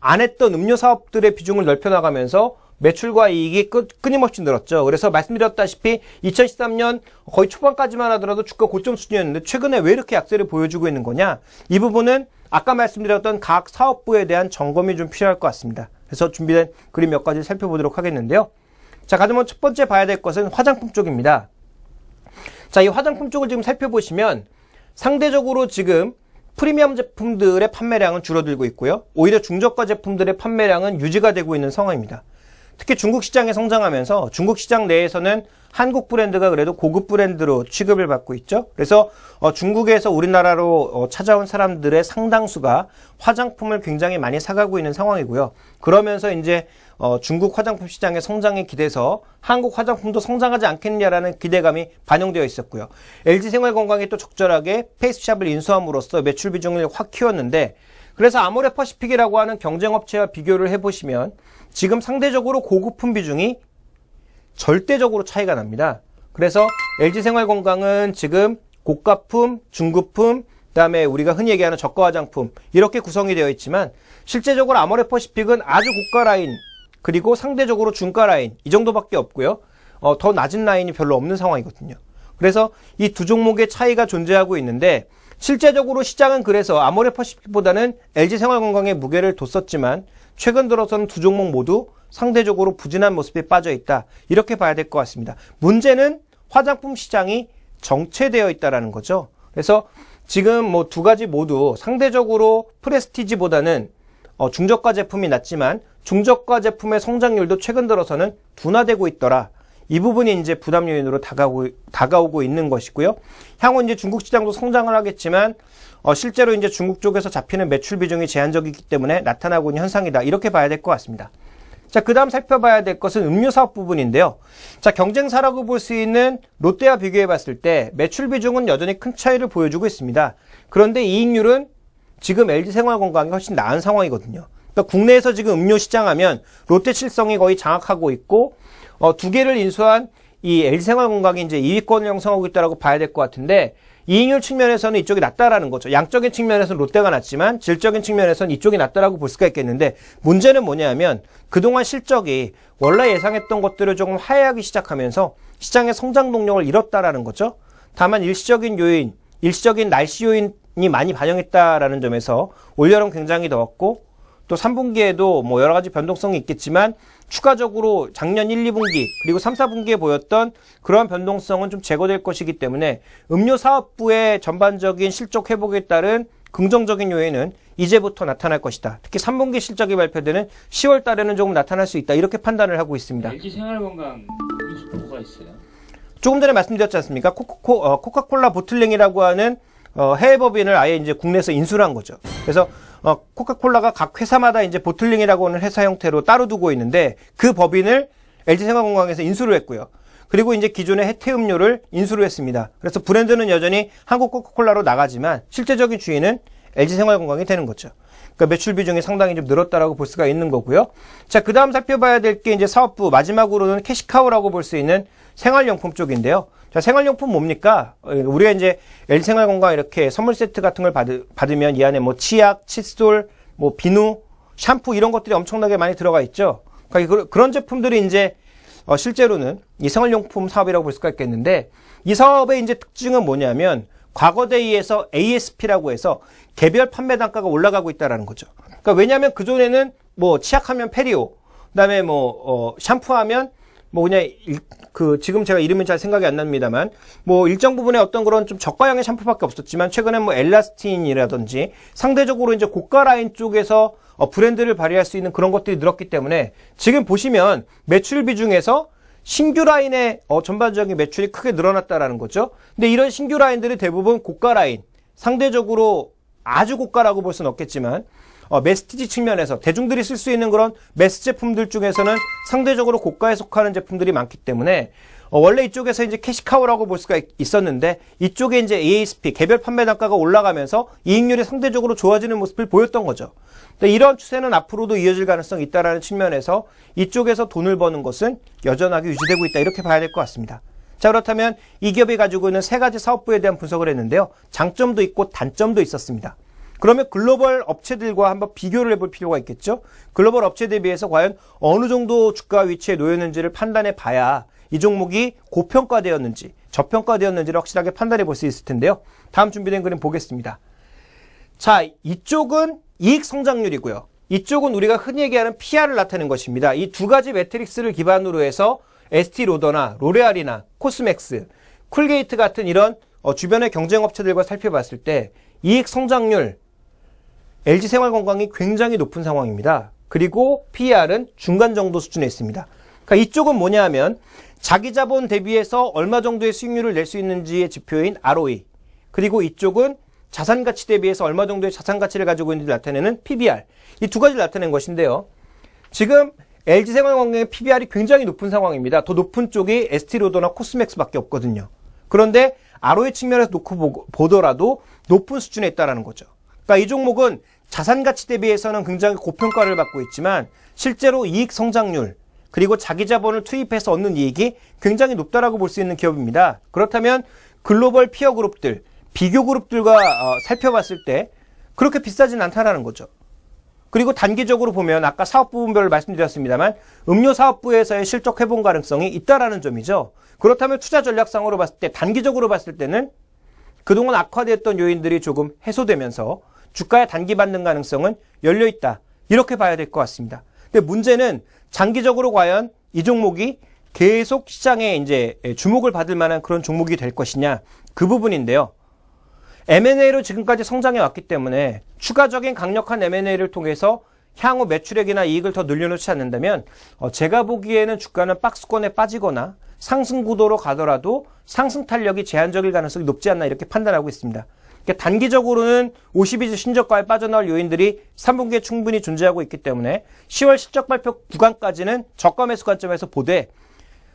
안 했던 음료 사업들의 비중을 넓혀나가면서 매출과 이익이 끊임없이 늘었죠. 그래서 말씀드렸다시피 2013년 거의 초반까지만 하더라도 주가 고점 수준이었는데 최근에 왜 이렇게 약세를 보여주고 있는 거냐? 이 부분은 아까 말씀드렸던 각 사업부에 대한 점검이 좀 필요할 것 같습니다. 그래서 준비된 그림 몇 가지 살펴보도록 하겠는데요. 자, 가장 첫 번째 봐야 될 것은 화장품 쪽입니다. 자, 이 화장품 쪽을 지금 살펴보시면 상대적으로 지금 프리미엄 제품들의 판매량은 줄어들고 있고요. 오히려 중저가 제품들의 판매량은 유지가 되고 있는 상황입니다. 특히 중국 시장에 성장하면서 중국 시장 내에서는 한국 브랜드가 그래도 고급 브랜드로 취급을 받고 있죠. 그래서 중국에서 우리나라로 찾아온 사람들의 상당수가 화장품을 굉장히 많이 사가고 있는 상황이고요. 그러면서 이제 중국 화장품 시장의 성장에 기대서 한국 화장품도 성장하지 않겠느냐라는 기대감이 반영되어 있었고요. LG생활건강이 또 적절하게 페이스샵을 인수함으로써 매출 비중을 확 키웠는데 그래서 아모레퍼시픽이라고 하는 경쟁업체와 비교를 해보시면 지금 상대적으로 고급품 비중이 절대적으로 차이가 납니다. 그래서 LG생활건강은 지금 고가품, 중급품, 그다음에 우리가 흔히 얘기하는 저가 화장품 이렇게 구성이 되어 있지만 실제적으로 아모레퍼시픽은 아주 고가 라인 그리고 상대적으로 중가 라인 이 정도밖에 없고요. 더 낮은 라인이 별로 없는 상황이거든요. 그래서 이 두 종목의 차이가 존재하고 있는데 실제적으로 시장은 그래서 아모레퍼시픽보다는 LG생활건강에 무게를 뒀었지만 최근 들어서는 두 종목 모두 상대적으로 부진한 모습에 빠져 있다. 이렇게 봐야 될 것 같습니다. 문제는 화장품 시장이 정체되어 있다는 거죠. 그래서 지금 두 가지 모두 상대적으로 프레스티지보다는 중저가 제품이 낮지만 중저가 제품의 성장률도 최근 들어서는 둔화되고 있더라. 이 부분이 이제 부담 요인으로 다가오고 있는 것이고요. 향후 이제 중국 시장도 성장을 하겠지만 실제로 이제 중국 쪽에서 잡히는 매출 비중이 제한적이기 때문에 나타나고 있는 현상이다. 이렇게 봐야 될 것 같습니다. 자, 그 다음 살펴봐야 될 것은 음료 사업 부분인데요. 자, 경쟁사라고 볼 수 있는 롯데와 비교해 봤을 때 매출 비중은 여전히 큰 차이를 보여주고 있습니다. 그런데 이익률은 지금 LG생활건강이 훨씬 나은 상황이거든요. 그러니까 국내에서 지금 음료 시장하면 롯데 칠성이 거의 장악하고 있고, 두 개를 인수한 이 LG생활건강이 이제 2위권을 형성하고 있다고 봐야 될 것 같은데, 이익률 측면에서는 이쪽이 낫다라는 거죠. 양적인 측면에서는 롯데가 낫지만 질적인 측면에서는 이쪽이 낫다라고 볼 수가 있겠는데, 문제는 뭐냐면 그동안 실적이 원래 예상했던 것들을 조금 하회하기 시작하면서 시장의 성장 동력을 잃었다라는 거죠. 다만 일시적인 날씨 요인이 많이 반영했다라는 점에서 올여름 굉장히 더웠고, 또 3분기에도 뭐 여러 가지 변동성이 있겠지만 추가적으로 작년 1, 2분기 그리고 3, 4분기에 보였던 그러한 변동성은 좀 제거될 것이기 때문에 음료 사업부의 전반적인 실적 회복에 따른 긍정적인 요인은 이제부터 나타날 것이다. 특히 3분기 실적이 발표되는 10월 달에는 조금 나타날 수 있다. 이렇게 판단을 하고 있습니다. LG생활건강 음료수 뭐가 있어요? 조금 전에 말씀드렸지 않습니까? 코카콜라 보틀링이라고 하는 해외 법인을 아예 이제 국내에서 인수를 한 거죠. 그래서 코카콜라가 각 회사마다 이제 보틀링이라고 하는 회사 형태로 따로 두고 있는데 그 법인을 LG생활건강에서 인수를 했고요. 그리고 이제 기존의 해태음료를 인수를 했습니다. 그래서 브랜드는 여전히 한국 코카콜라로 나가지만 실제적인 주인은 LG생활건강이 되는 거죠. 그러니까 매출 비중이 상당히 좀 늘었다라고 볼 수가 있는 거고요. 자, 그 다음 살펴봐야 될 게 이제 사업부 마지막으로는 캐시카우라고 볼 수 있는 생활용품 쪽인데요. 자, 생활용품 뭡니까? 우리가 이제 LG생활건강 이렇게 선물 세트 같은 걸 받으면 이 안에 뭐 치약, 칫솔, 뭐 비누, 샴푸 이런 것들이 엄청나게 많이 들어가 있죠. 그러니까 그런 제품들이 이제 실제로는 이 생활용품 사업이라고 볼 수가 있겠는데 이 사업의 이제 특징은 뭐냐면 과거 대비해서 ASP라고 해서 개별 판매 단가가 올라가고 있다라는 거죠. 그러니까 왜냐하면 그전에는 뭐 치약하면 페리오, 그다음에 뭐 샴푸하면 뭐 그냥 지금 제가 이름이 잘 생각이 안 납니다만 뭐 일정 부분의 어떤 그런 좀 저가형의 샴푸밖에 없었지만 최근에 뭐 엘라스틴이라든지 상대적으로 이제 고가 라인 쪽에서 브랜드를 발휘할 수 있는 그런 것들이 늘었기 때문에 지금 보시면 매출 비중에서 신규 라인의 전반적인 매출이 크게 늘어났다라는 거죠. 근데 이런 신규 라인들이 대부분 고가 라인, 상대적으로 아주 고가라고 볼 수는 없겠지만 메스티지 측면에서 대중들이 쓸 수 있는 그런 메스 제품들 중에서는 상대적으로 고가에 속하는 제품들이 많기 때문에 원래 이쪽에서 이제 캐시카우라고 볼 수가 있었는데 이쪽에 이제 ASP 개별 판매 단가가 올라가면서 이익률이 상대적으로 좋아지는 모습을 보였던 거죠. 근데 이런 추세는 앞으로도 이어질 가능성이 있다라는 측면에서 이쪽에서 돈을 버는 것은 여전하게 유지되고 있다 이렇게 봐야 될 것 같습니다. 자, 그렇다면 이 기업이 가지고 있는 세 가지 사업부에 대한 분석을 했는데요. 장점도 있고 단점도 있었습니다. 그러면 글로벌 업체들과 한번 비교를 해볼 필요가 있겠죠. 글로벌 업체들에 비해서 과연 어느 정도 주가 위치에 놓였는지를 판단해 봐야 이 종목이 고평가되었는지 저평가되었는지를 확실하게 판단해 볼 수 있을 텐데요. 다음 준비된 그림 보겠습니다. 자, 이쪽은 이익 성장률이고요. 이쪽은 우리가 흔히 얘기하는 PR을 나타내는 것입니다. 이 두 가지 매트릭스를 기반으로 해서 에스티로더나 로레알이나 코스맥스, 쿨게이트 같은 이런 주변의 경쟁업체들과 살펴봤을 때 이익 성장률, LG생활건강이 굉장히 높은 상황입니다. 그리고 PER은 중간 정도 수준에 있습니다. 그러니까 이쪽은 뭐냐 하면 자기 자본 대비해서 얼마 정도의 수익률을 낼 수 있는지의 지표인 ROE, 그리고 이쪽은 자산 가치 대비해서 얼마 정도의 자산 가치를 가지고 있는지 나타내는 PBR, 이 두 가지를 나타낸 것인데요. 지금 LG생활건강의 PBR이 굉장히 높은 상황입니다. 더 높은 쪽이 에스티로더나 코스맥스밖에 없거든요. 그런데 ROE 측면에서 놓고 보더라도 높은 수준에 있다는 거죠. 그러니까 이 종목은 자산 가치 대비해서는 굉장히 고평가를 받고 있지만 실제로 이익 성장률 그리고 자기 자본을 투입해서 얻는 이익이 굉장히 높다라고 볼 수 있는 기업입니다. 그렇다면 글로벌 피어 그룹들, 비교 그룹들과 살펴봤을 때 그렇게 비싸진 않다라는 거죠. 그리고 단기적으로 보면 아까 사업 부분별로 말씀드렸습니다만 음료 사업부에서의 실적 회복 가능성이 있다라는 점이죠. 그렇다면 투자 전략상으로 봤을 때 단기적으로 봤을 때는 그동안 악화됐던 요인들이 조금 해소되면서 주가의 단기 반등 가능성은 열려있다. 이렇게 봐야 될 것 같습니다. 근데 문제는 장기적으로 과연 이 종목이 계속 시장에 이제 주목을 받을 만한 그런 종목이 될 것이냐, 그 부분인데요. M&A로 지금까지 성장해 왔기 때문에 추가적인 강력한 M&A를 통해서 향후 매출액이나 이익을 더 늘려놓지 않는다면 제가 보기에는 주가는 박스권에 빠지거나 상승 구도로 가더라도 상승 탄력이 제한적일 가능성이 높지 않나 이렇게 판단하고 있습니다. 그러니까 단기적으로는 52주 신저가에 빠져나올 요인들이 3분기에 충분히 존재하고 있기 때문에 10월 실적 발표 구간까지는 저가 매수 관점에서 보되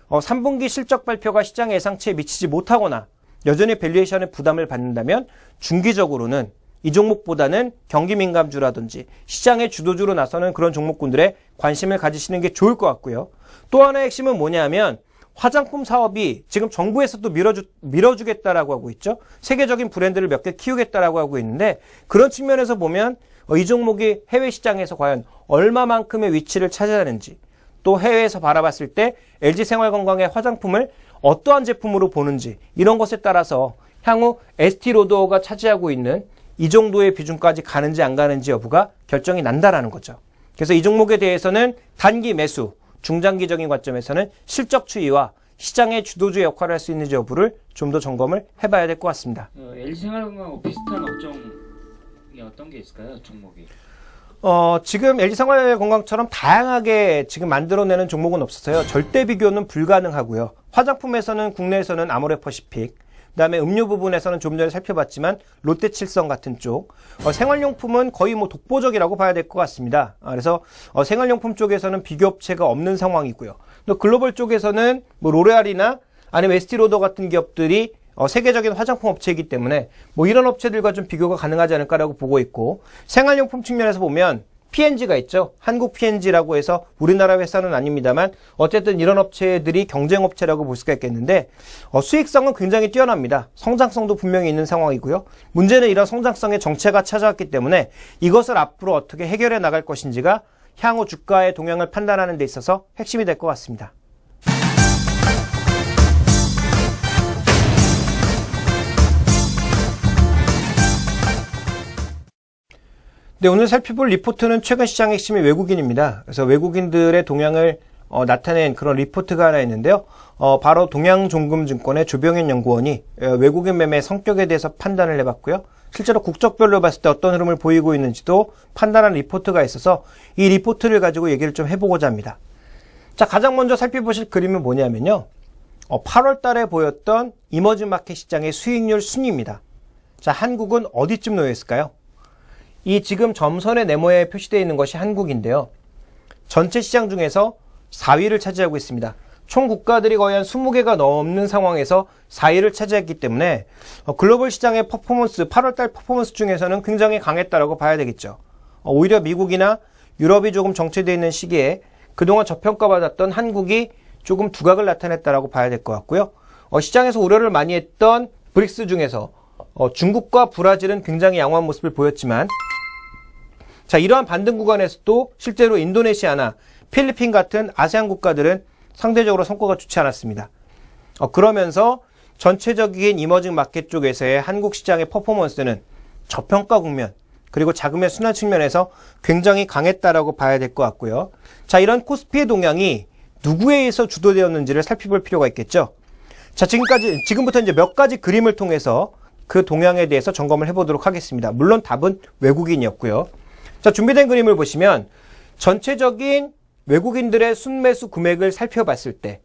3분기 실적 발표가 시장 예상치에 미치지 못하거나 여전히 밸류에이션에 부담을 받는다면 중기적으로는 이 종목보다는 경기 민감주라든지 시장의 주도주로 나서는 그런 종목군들에 관심을 가지시는 게 좋을 것 같고요. 또 하나의 핵심은 뭐냐면 화장품 사업이 지금 정부에서도 밀어주겠다라고 하고 있죠. 세계적인 브랜드를 몇 개 키우겠다라고 하고 있는데 그런 측면에서 보면 이 종목이 해외 시장에서 과연 얼마만큼의 위치를 차지하는지 또 해외에서 바라봤을 때 LG생활건강의 화장품을 어떠한 제품으로 보는지 이런 것에 따라서 향후 에스티로더가 차지하고 있는 이 정도의 비중까지 가는지 안 가는지 여부가 결정이 난다라는 거죠. 그래서 이 종목에 대해서는 단기 매수, 중장기적인 관점에서는 실적 추이와 시장의 주도주 역할을 할 수 있는지 여부를 좀 더 점검을 해봐야 될 것 같습니다. LG생활건강하고 비슷한 업종이 어떤 게 있을까요? 종목이? 지금 LG생활건강처럼 다양하게 지금 만들어내는 종목은 없어서요. 절대 비교는 불가능하고요. 화장품에서는 국내에서는 아모레퍼시픽, 그다음에 음료 부분에서는 좀 전에 살펴봤지만 롯데칠성 같은 쪽, 생활용품은 거의 뭐 독보적이라고 봐야 될 것 같습니다. 그래서 생활용품 쪽에서는 비교업체가 없는 상황이고요. 또 글로벌 쪽에서는 뭐 로레알이나 아니면 에스티로더 같은 기업들이 세계적인 화장품 업체이기 때문에 뭐 이런 업체들과 좀 비교가 가능하지 않을까라고 보고 있고, 생활용품 측면에서 보면 P&G가 있죠. 한국 P&G라고 해서 우리나라 회사는 아닙니다만 어쨌든 이런 업체들이 경쟁업체라고 볼 수가 있겠는데 수익성은 굉장히 뛰어납니다. 성장성도 분명히 있는 상황이고요. 문제는 이런 성장성의 정체가 찾아왔기 때문에 이것을 앞으로 어떻게 해결해 나갈 것인지가 향후 주가의 동향을 판단하는 데 있어서 핵심이 될 것 같습니다. 네, 오늘 살펴볼 리포트는 최근 시장 핵심이 외국인입니다. 그래서 외국인들의 동향을 나타낸 그런 리포트가 하나 있는데요. 바로 동양종금증권의 조병현 연구원이 외국인 매매 성격에 대해서 판단을 해봤고요. 실제로 국적별로 봤을 때 어떤 흐름을 보이고 있는지도 판단한 리포트가 있어서 이 리포트를 가지고 얘기를 좀 해보고자 합니다. 자, 가장 먼저 살펴보실 그림은 뭐냐면요. 8월 달에 보였던 이머징 마켓 시장의 수익률 순위입니다. 자, 한국은 어디쯤 놓여 있을까요? 이 지금 점선의 네모에 표시되어 있는 것이 한국인데요. 전체 시장 중에서 4위를 차지하고 있습니다. 총 국가들이 거의 한 20개가 넘는 상황에서 4위를 차지했기 때문에 글로벌 시장의 퍼포먼스, 8월달 퍼포먼스 중에서는 굉장히 강했다라고 봐야 되겠죠. 오히려 미국이나 유럽이 조금 정체되어 있는 시기에 그동안 저평가받았던 한국이 조금 두각을 나타냈다라고 봐야 될 것 같고요. 시장에서 우려를 많이 했던 브릭스 중에서 중국과 브라질은 굉장히 양호한 모습을 보였지만, 자, 이러한 반등 구간에서도 실제로 인도네시아나 필리핀 같은 아세안 국가들은 상대적으로 성과가 좋지 않았습니다. 그러면서 전체적인 이머징 마켓 쪽에서의 한국 시장의 퍼포먼스는 저평가 국면, 그리고 자금의 순환 측면에서 굉장히 강했다라고 봐야 될 것 같고요. 자, 이런 코스피의 동향이 누구에 의해서 주도되었는지를 살펴볼 필요가 있겠죠. 자, 지금부터 이제 몇 가지 그림을 통해서 그 동향에 대해서 점검을 해보도록 하겠습니다. 물론 답은 외국인이었고요. 자, 준비된 그림을 보시면 전체적인 외국인들의 순매수 금액을 살펴봤을 때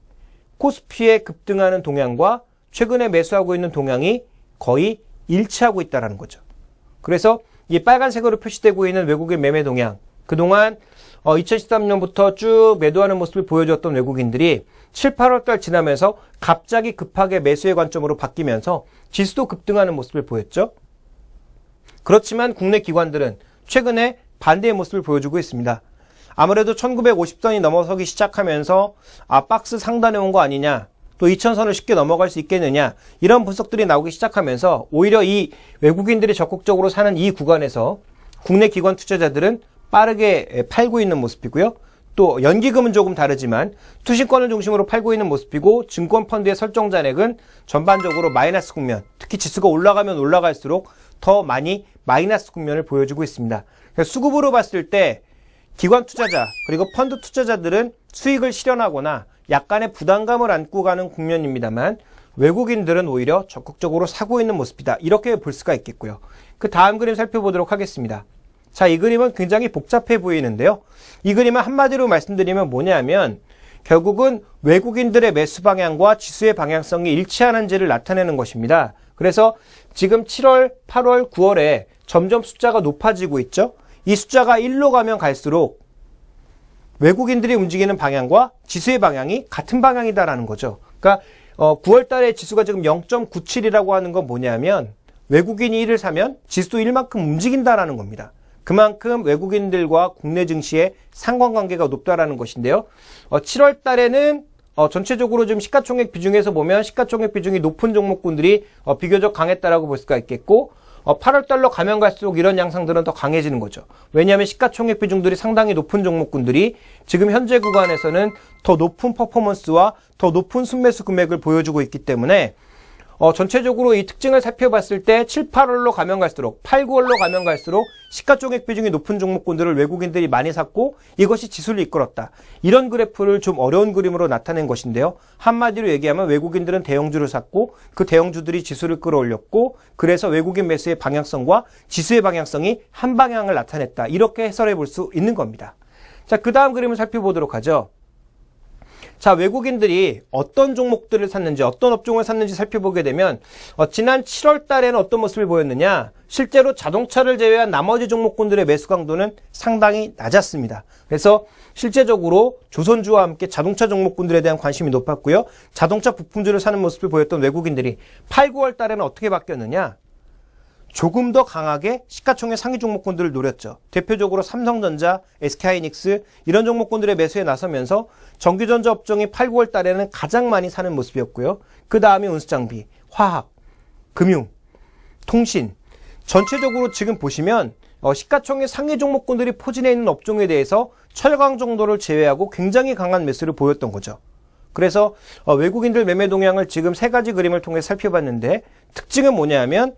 코스피의 급등하는 동향과 최근에 매수하고 있는 동향이 거의 일치하고 있다는 거죠. 그래서 이 빨간색으로 표시되고 있는 외국인 매매 동향, 그동안 2013년부터 쭉 매도하는 모습을 보여줬던 외국인들이 7, 8월 달 지나면서 갑자기 급하게 매수의 관점으로 바뀌면서 지수도 급등하는 모습을 보였죠. 그렇지만 국내 기관들은 최근에 반대의 모습을 보여주고 있습니다. 아무래도 1950선이 넘어서기 시작하면서 박스 상단에 온 거 아니냐, 또 2000선을 쉽게 넘어갈 수 있겠느냐, 이런 분석들이 나오기 시작하면서 오히려 이 외국인들이 적극적으로 사는 이 구간에서 국내 기관 투자자들은 빠르게 팔고 있는 모습이고요. 또 연기금은 조금 다르지만 투신권을 중심으로 팔고 있는 모습이고, 증권펀드의 설정 잔액은 전반적으로 마이너스 국면, 특히 지수가 올라가면 올라갈수록 더 많이 마이너스 국면을 보여주고 있습니다. 그래서 수급으로 봤을 때 기관 투자자 그리고 펀드 투자자들은 수익을 실현하거나 약간의 부담감을 안고 가는 국면입니다만, 외국인들은 오히려 적극적으로 사고 있는 모습이다, 이렇게 볼 수가 있겠고요. 그 다음 그림 살펴보도록 하겠습니다. 자, 이 그림은 굉장히 복잡해 보이는데요. 이 그림은 한마디로 말씀드리면 뭐냐면 결국은 외국인들의 매수 방향과 지수의 방향성이 일치하는지를 나타내는 것입니다. 그래서 지금 7월, 8월, 9월에 점점 숫자가 높아지고 있죠. 이 숫자가 1로 가면 갈수록 외국인들이 움직이는 방향과 지수의 방향이 같은 방향이다라는 거죠. 그러니까 9월 달에 지수가 지금 0.97이라고 하는 건 뭐냐면 외국인이 1을 사면 지수도 1만큼 움직인다라는 겁니다. 그만큼 외국인들과 국내 증시의 상관관계가 높다라는 것인데요. 7월 달에는 전체적으로 좀 시가총액 비중에서 보면 시가총액 비중이 높은 종목군들이 비교적 강했다라고 볼 수가 있겠고 8월 달로 가면 갈수록 이런 양상들은 더 강해지는 거죠. 왜냐하면 시가총액 비중들이 상당히 높은 종목군들이 지금 현재 구간에서는 더 높은 퍼포먼스와 더 높은 순매수 금액을 보여주고 있기 때문에 전체적으로 이 특징을 살펴봤을 때 7, 8월로 가면 갈수록 8, 9월로 가면 갈수록 시가총액 비중이 높은 종목군들을 외국인들이 많이 샀고 이것이 지수를 이끌었다. 이런 그래프를 좀 어려운 그림으로 나타낸 것인데요. 한마디로 얘기하면 외국인들은 대형주를 샀고 그 대형주들이 지수를 끌어올렸고 그래서 외국인 매수의 방향성과 지수의 방향성이 한 방향을 나타냈다. 이렇게 해설해 볼 수 있는 겁니다. 자, 그 다음 그림을 살펴보도록 하죠. 자, 외국인들이 어떤 종목들을 샀는지 어떤 업종을 샀는지 살펴보게 되면 지난 7월 달에는 어떤 모습을 보였느냐, 실제로 자동차를 제외한 나머지 종목군들의 매수 강도는 상당히 낮았습니다. 그래서 실제적으로 조선주와 함께 자동차 종목군들에 대한 관심이 높았고요. 자동차 부품주를 사는 모습을 보였던 외국인들이 8, 9월 달에는 어떻게 바뀌었느냐, 조금 더 강하게 시가총액 상위 종목군들을 노렸죠. 대표적으로 삼성전자, SK하이닉스 이런 종목군들의 매수에 나서면서 전기전자 업종이 8, 9월 달에는 가장 많이 사는 모습이었고요. 그 다음에 운수장비, 화학, 금융, 통신 전체적으로 지금 보시면 시가총액 상위 종목군들이 포진해 있는 업종에 대해서 철강 정도를 제외하고 굉장히 강한 매수를 보였던 거죠. 그래서 외국인들 매매 동향을 지금 세 가지 그림을 통해 살펴봤는데 특징은 뭐냐면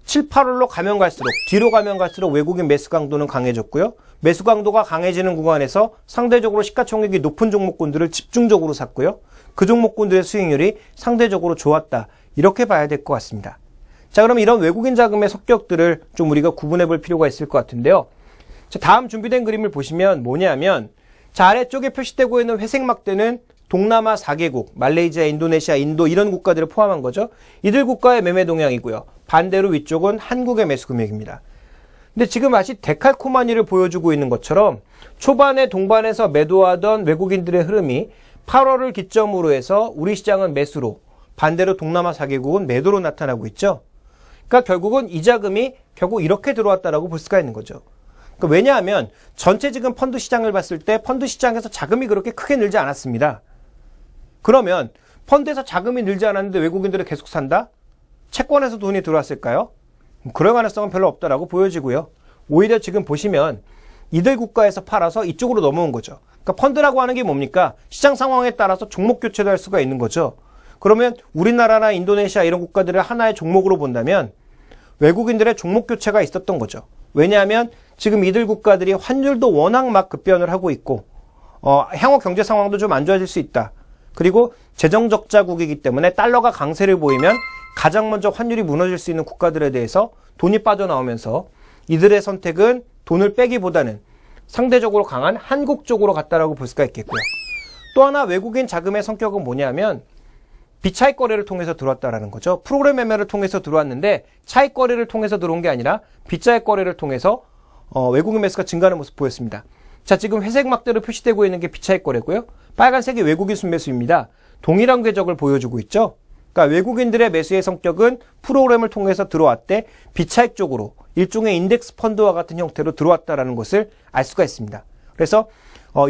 7, 8월로 가면 갈수록 뒤로 가면 갈수록 외국인 매수 강도는 강해졌고요. 매수 강도가 강해지는 구간에서 상대적으로 시가총액이 높은 종목군들을 집중적으로 샀고요. 그 종목군들의 수익률이 상대적으로 좋았다. 이렇게 봐야 될 것 같습니다. 자, 그럼 이런 외국인 자금의 성격들을 좀 우리가 구분해 볼 필요가 있을 것 같은데요. 자, 다음 준비된 그림을 보시면 뭐냐면 자, 아래쪽에 표시되고 있는 회색 막대는 동남아 4개국, 말레이시아, 인도네시아, 인도 이런 국가들을 포함한 거죠. 이들 국가의 매매 동향이고요. 반대로 위쪽은 한국의 매수 금액입니다. 근데 지금 마치 데칼코마니를 보여주고 있는 것처럼 초반에 동반해서 매도하던 외국인들의 흐름이 8월을 기점으로 해서 우리 시장은 매수로, 반대로 동남아 4개국은 매도로 나타나고 있죠. 그러니까 결국은 이 자금이 결국 이렇게 들어왔다라고 볼 수가 있는 거죠. 그러니까 왜냐하면 전체 지금 펀드 시장을 봤을 때 펀드 시장에서 자금이 그렇게 크게 늘지 않았습니다. 그러면 펀드에서 자금이 늘지 않았는데 외국인들이 계속 산다? 채권에서 돈이 들어왔을까요? 그럴 가능성은 별로 없다라고 보여지고요. 오히려 지금 보시면 이들 국가에서 팔아서 이쪽으로 넘어온 거죠. 그러니까 펀드라고 하는 게 뭡니까? 시장 상황에 따라서 종목 교체도 할 수가 있는 거죠. 그러면 우리나라나 인도네시아 이런 국가들을 하나의 종목으로 본다면 외국인들의 종목 교체가 있었던 거죠. 왜냐하면 지금 이들 국가들이 환율도 워낙 막 급변을 하고 있고 향후 경제 상황도 좀 안 좋아질 수 있다. 그리고 재정 적자국이기 때문에 달러가 강세를 보이면 가장 먼저 환율이 무너질 수 있는 국가들에 대해서 돈이 빠져나오면서 이들의 선택은 돈을 빼기보다는 상대적으로 강한 한국 쪽으로 갔다라고 볼 수가 있겠고요. 또 하나 외국인 자금의 성격은 뭐냐면 비차익 거래를 통해서 들어왔다라는 거죠. 프로그램 매매를 통해서 들어왔는데 차익 거래를 통해서 들어온 게 아니라 비차익 거래를 통해서 외국인 매수가 증가하는 모습 보였습니다. 자, 지금 회색 막대로 표시되고 있는 게 비차익 거래고요. 빨간색이 외국인 순매수입니다. 동일한 궤적을 보여주고 있죠. 그러니까 외국인들의 매수의 성격은 프로그램을 통해서 들어왔대 비차익 쪽으로 일종의 인덱스 펀드와 같은 형태로 들어왔다라는 것을 알 수가 있습니다. 그래서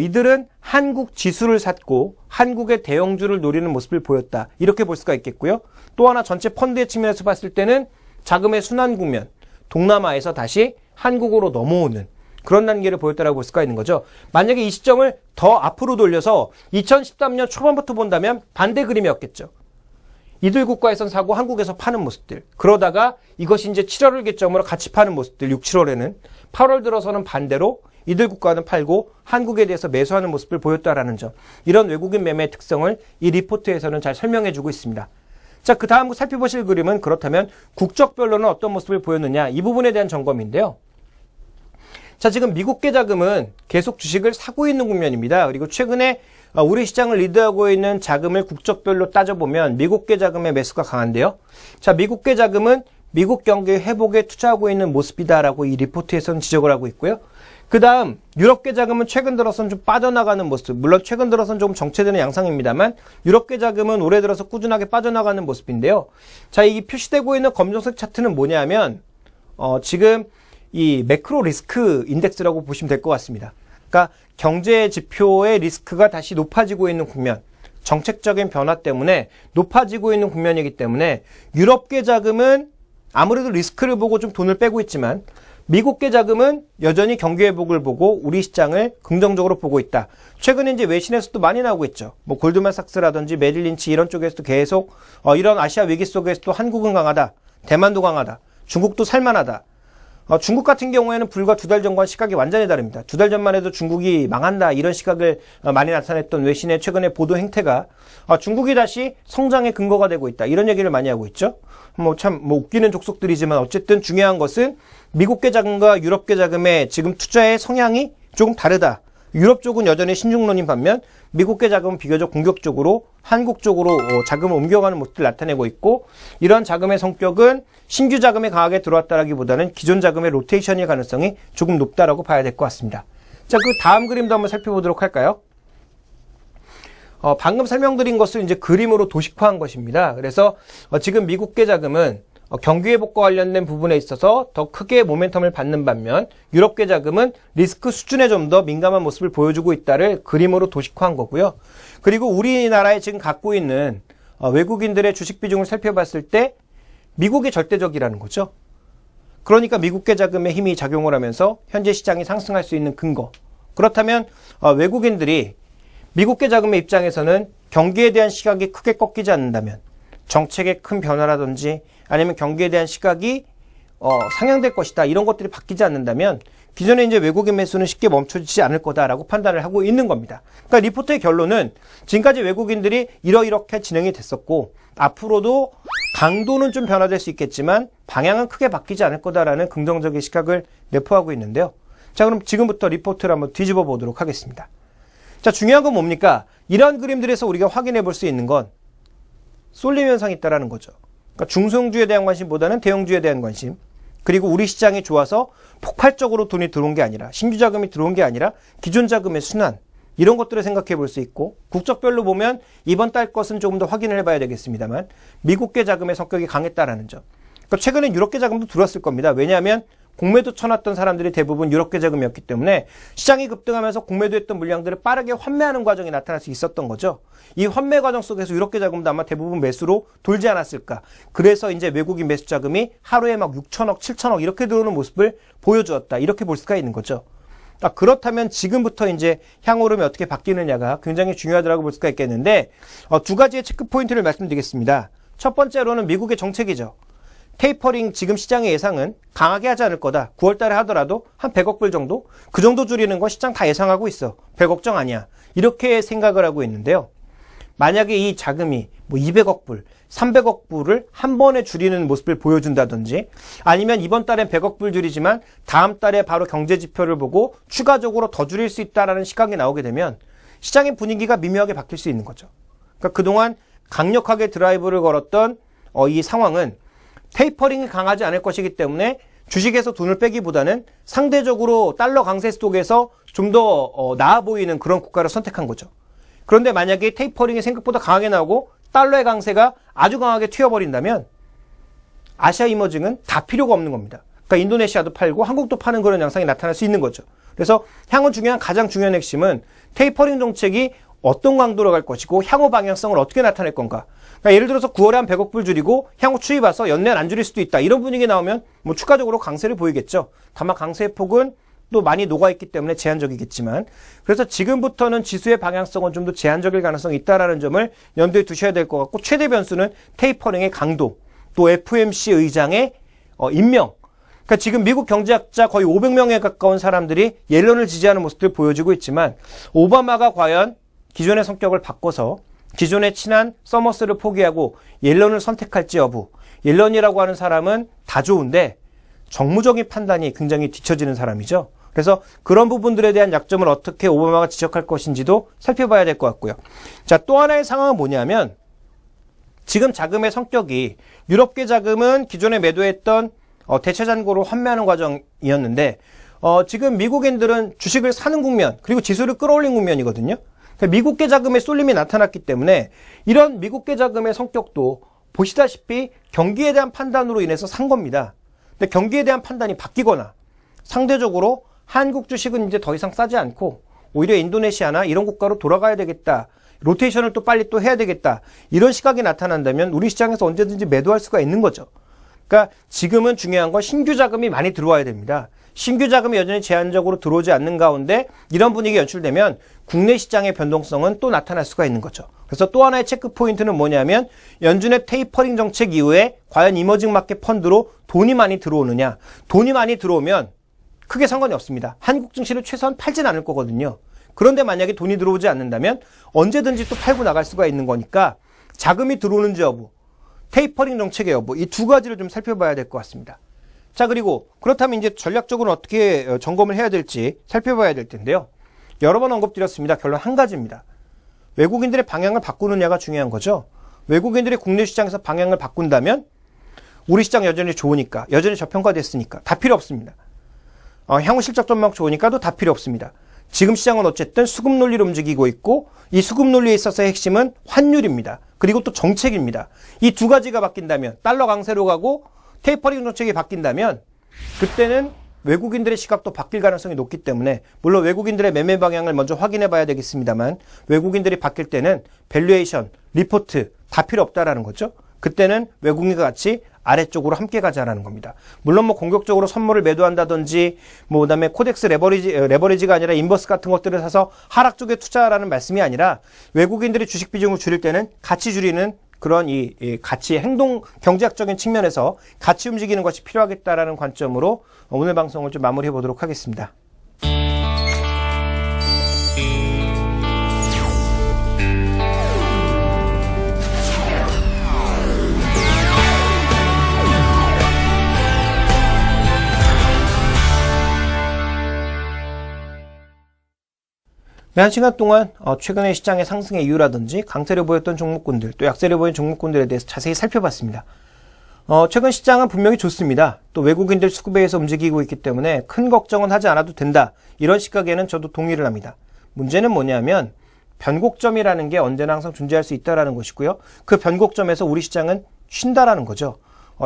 이들은 한국 지수를 샀고 한국의 대형주를 노리는 모습을 보였다. 이렇게 볼 수가 있겠고요. 또 하나 전체 펀드의 측면에서 봤을 때는 자금의 순환 국면, 동남아에서 다시 한국으로 넘어오는 그런 단계를 보였다라고 볼 수가 있는 거죠. 만약에 이 시점을 더 앞으로 돌려서 2013년 초반부터 본다면 반대 그림이었겠죠. 이들 국가에선 사고 한국에서 파는 모습들. 그러다가 이것이 이제 7월을 기점으로 같이 파는 모습들. 6, 7월에는 8월 들어서는 반대로 이들 국가는 팔고 한국에 대해서 매수하는 모습을 보였다라는 점. 이런 외국인 매매의 특성을 이 리포트에서는 잘 설명해주고 있습니다. 자, 그 다음 살펴보실 그림은 그렇다면 국적별로는 어떤 모습을 보였느냐 이 부분에 대한 점검인데요. 자, 지금 미국계 자금은 계속 주식을 사고 있는 국면입니다. 그리고 최근에 우리 시장을 리드하고 있는 자금을 국적별로 따져보면 미국계 자금의 매수가 강한데요. 자, 미국계 자금은 미국 경기 회복에 투자하고 있는 모습이다라고 이 리포트에서는 지적을 하고 있고요. 그 다음 유럽계 자금은 최근 들어서는 좀 빠져나가는 모습, 물론 최근 들어서는 조금 정체되는 양상입니다만 유럽계 자금은 올해 들어서 꾸준하게 빠져나가는 모습인데요. 자, 이 표시되고 있는 검정색 차트는 뭐냐면 지금 이 매크로 리스크 인덱스라고 보시면 될 것 같습니다. 그러니까 경제 지표의 리스크가 다시 높아지고 있는 국면, 정책적인 변화 때문에 높아지고 있는 국면이기 때문에 유럽계 자금은 아무래도 리스크를 보고 좀 돈을 빼고 있지만 미국계 자금은 여전히 경기 회복을 보고 우리 시장을 긍정적으로 보고 있다. 최근에 이제 외신에서도 많이 나오고 있죠. 뭐 골드만삭스라든지 메릴린치 이런 쪽에서도 계속 이런 아시아 위기 속에서도 한국은 강하다, 대만도 강하다, 중국도 살만하다. 중국 같은 경우에는 불과 2달 전과는 시각이 완전히 다릅니다. 2달 전만 해도 중국이 망한다 이런 시각을 많이 나타냈던 외신의 최근의 보도 행태가 중국이 다시 성장의 근거가 되고 있다 이런 얘기를 많이 하고 있죠. 참 웃기는 족속들이지만 어쨌든 중요한 것은 미국계 자금과 유럽계 자금의 지금 투자의 성향이 조금 다르다. 유럽 쪽은 여전히 신중론인 반면 미국계 자금은 비교적 공격적으로 한국 쪽으로 자금을 옮겨가는 모습을 나타내고 있고 이런 자금의 성격은 신규 자금이 강하게 들어왔다라기보다는 기존 자금의 로테이션일 가능성이 조금 높다라고 봐야 될 것 같습니다. 자, 그 다음 그림도 한번 살펴보도록 할까요? 방금 설명드린 것을 이제 그림으로 도식화한 것입니다. 그래서 지금 미국계 자금은 경기 회복과 관련된 부분에 있어서 더 크게 모멘텀을 받는 반면 유럽계 자금은 리스크 수준에 좀 더 민감한 모습을 보여주고 있다를 그림으로 도식화한 거고요. 그리고 우리나라에 지금 갖고 있는 외국인들의 주식 비중을 살펴봤을 때 미국이 절대적이라는 거죠. 그러니까 미국계 자금의 힘이 작용을 하면서 현재 시장이 상승할 수 있는 근거. 그렇다면 외국인들이 미국계 자금의 입장에서는 경기에 대한 시각이 크게 꺾이지 않는다면 정책의 큰 변화라든지 아니면 경기에 대한 시각이 상향될 것이다. 이런 것들이 바뀌지 않는다면 기존에 이제 외국인 매수는 쉽게 멈춰지지 않을 거다라고 판단을 하고 있는 겁니다. 그러니까 리포트의 결론은 지금까지 외국인들이 이렇게 진행이 됐었고 앞으로도 강도는 좀 변화될 수 있겠지만 방향은 크게 바뀌지 않을 거다라는 긍정적인 시각을 내포하고 있는데요. 자, 그럼 지금부터 리포트를 한번 뒤집어 보도록 하겠습니다. 자, 중요한 건 뭡니까? 이러한 그림들에서 우리가 확인해 볼 수 있는 건 쏠림 현상이 있다라는 거죠. 그러니까 중소형주에 대한 관심보다는 대형주에 대한 관심, 그리고 우리 시장이 좋아서 폭발적으로 돈이 들어온 게 아니라 신규 자금이 들어온 게 아니라 기존 자금의 순환, 이런 것들을 생각해 볼 수 있고 국적별로 보면 이번 달 것은 조금 더 확인을 해봐야 되겠습니다만 미국계 자금의 성격이 강했다라는 점. 그러니까 최근에 유럽계 자금도 들어왔을 겁니다. 왜냐하면 공매도 쳐놨던 사람들이 대부분 유럽계 자금이었기 때문에 시장이 급등하면서 공매도했던 물량들을 빠르게 환매하는 과정이 나타날 수 있었던 거죠. 이 환매 과정 속에서 유럽계 자금도 아마 대부분 매수로 돌지 않았을까. 그래서 이제 외국인 매수 자금이 하루에 막 6천억, 7천억 이렇게 들어오는 모습을 보여주었다. 이렇게 볼 수가 있는 거죠. 그렇다면 지금부터 이제 향후름이 어떻게 바뀌느냐가 굉장히 중요하다고 볼 수가 있겠는데 두 가지의 체크 포인트를 말씀드리겠습니다. 첫 번째로는 미국의 정책이죠. 테이퍼링 지금 시장의 예상은 강하게 하지 않을 거다. 9월 달에 하더라도 한 100억 불 정도? 그 정도 줄이는 거 시장 다 예상하고 있어. 별 걱정 아니야. 이렇게 생각을 하고 있는데요. 만약에 이 자금이 뭐 200억 불, 300억 불을 한 번에 줄이는 모습을 보여준다든지 아니면 이번 달엔 100억 불 줄이지만 다음 달에 바로 경제 지표를 보고 추가적으로 더 줄일 수 있다라는 시각이 나오게 되면 시장의 분위기가 미묘하게 바뀔 수 있는 거죠. 그러니까 그동안 강력하게 드라이브를 걸었던 이 상황은 테이퍼링이 강하지 않을 것이기 때문에 주식에서 돈을 빼기보다는 상대적으로 달러 강세 속에서 좀 더 나아 보이는 그런 국가를 선택한 거죠. 그런데 만약에 테이퍼링이 생각보다 강하게 나오고 달러의 강세가 아주 강하게 튀어버린다면 아시아 이머징은 다 필요가 없는 겁니다. 그러니까 인도네시아도 팔고 한국도 파는 그런 양상이 나타날 수 있는 거죠. 그래서 향후 가장 중요한 핵심은 테이퍼링 정책이 어떤 강도로 갈 것이고 향후 방향성을 어떻게 나타낼 건가. 그러니까 예를 들어서 9월에 한 100억 불 줄이고 향후 추이 봐서 연내는 안 줄일 수도 있다. 이런 분위기 나오면 뭐 추가적으로 강세를 보이겠죠. 다만 강세의 폭은 또 많이 녹아있기 때문에 제한적이겠지만 그래서 지금부터는 지수의 방향성은 좀 더 제한적일 가능성이 있다는 점을 염두에 두셔야 될 것 같고 최대 변수는 테이퍼링의 강도 또 FOMC 의장의 임명. 그러니까 지금 미국 경제학자 거의 500명에 가까운 사람들이 옐런을 지지하는 모습을 보여주고 있지만 오바마가 과연 기존의 성격을 바꿔서 기존의 친한 서머스를 포기하고 옐런을 선택할지 여부. 옐런이라고 하는 사람은 다 좋은데 정무적인 판단이 굉장히 뒤처지는 사람이죠. 그래서 그런 부분들에 대한 약점을 어떻게 오바마가 지적할 것인지도 살펴봐야 될 것 같고요. 자, 또 하나의 상황은 뭐냐면 지금 자금의 성격이 유럽계 자금은 기존에 매도했던 대체 잔고로 환매하는 과정이었는데 지금 미국인들은 주식을 사는 국면 그리고 지수를 끌어올린 국면이거든요. 그러니까 미국계 자금의 쏠림이 나타났기 때문에 이런 미국계 자금의 성격도 보시다시피 경기에 대한 판단으로 인해서 산 겁니다. 근데 경기에 대한 판단이 바뀌거나 상대적으로 한국 주식은 이제 더 이상 싸지 않고 오히려 인도네시아나 이런 국가로 돌아가야 되겠다. 로테이션을 또 빨리 또 해야 되겠다. 이런 시각이 나타난다면 우리 시장에서 언제든지 매도할 수가 있는 거죠. 그러니까 지금은 중요한 건 신규 자금이 많이 들어와야 됩니다. 신규 자금이 여전히 제한적으로 들어오지 않는 가운데 이런 분위기 연출되면 국내 시장의 변동성은 또 나타날 수가 있는 거죠. 그래서 또 하나의 체크 포인트는 뭐냐면 연준의 테이퍼링 정책 이후에 과연 이머징 마켓 펀드로 돈이 많이 들어오느냐. 돈이 많이 들어오면 크게 상관이 없습니다. 한국 증시를 최소한 팔진 않을 거거든요. 그런데 만약에 돈이 들어오지 않는다면 언제든지 또 팔고 나갈 수가 있는 거니까 자금이 들어오는지 여부, 테이퍼링 정책의 여부, 이 두 가지를 좀 살펴봐야 될 것 같습니다. 자, 그리고 그렇다면 이제 전략적으로 어떻게 점검을 해야 될지 살펴봐야 될 텐데요. 여러 번 언급드렸습니다. 결론 한 가지입니다. 외국인들의 방향을 바꾸느냐가 중요한 거죠. 외국인들이 국내 시장에서 방향을 바꾼다면 우리 시장 여전히 좋으니까, 여전히 저평가됐으니까 다 필요 없습니다. 향후 실적 전망 좋으니까도 다 필요 없습니다. 지금 시장은 어쨌든 수급 논리로 움직이고 있고 이 수급 논리에 있어서의 핵심은 환율입니다. 그리고 또 정책입니다. 이 두 가지가 바뀐다면 달러 강세로 가고 테이퍼링 정책이 바뀐다면 그때는 외국인들의 시각도 바뀔 가능성이 높기 때문에 물론 외국인들의 매매 방향을 먼저 확인해 봐야 되겠습니다만 외국인들이 바뀔 때는 밸류에이션, 리포트 다 필요 없다라는 거죠. 그때는 외국인과 같이 아래쪽으로 함께 가자라는 겁니다. 물론 뭐 공격적으로 선물을 매도한다든지 그다음에 코덱스 레버리지가 아니라 인버스 같은 것들을 사서 하락 쪽에 투자하라는 말씀이 아니라 외국인들이 주식 비중을 줄일 때는 같이 줄이는 그런 이 같이 행동 경제학적인 측면에서 같이 움직이는 것이 필요하겠다라는 관점으로 오늘 방송을 좀 마무리해 보도록 하겠습니다. 한 시간 동안 최근의 시장의 상승의 이유라든지 강세를 보였던 종목군들 또 약세를 보인 종목군들에 대해서 자세히 살펴봤습니다. 최근 시장은 분명히 좋습니다. 또 외국인들 수급에 의해서 움직이고 있기 때문에 큰 걱정은 하지 않아도 된다. 이런 시각에는 저도 동의를 합니다. 문제는 뭐냐면 변곡점이라는 게 언제나 항상 존재할 수 있다는 것이고요. 그 변곡점에서 우리 시장은 쉰다라는 거죠.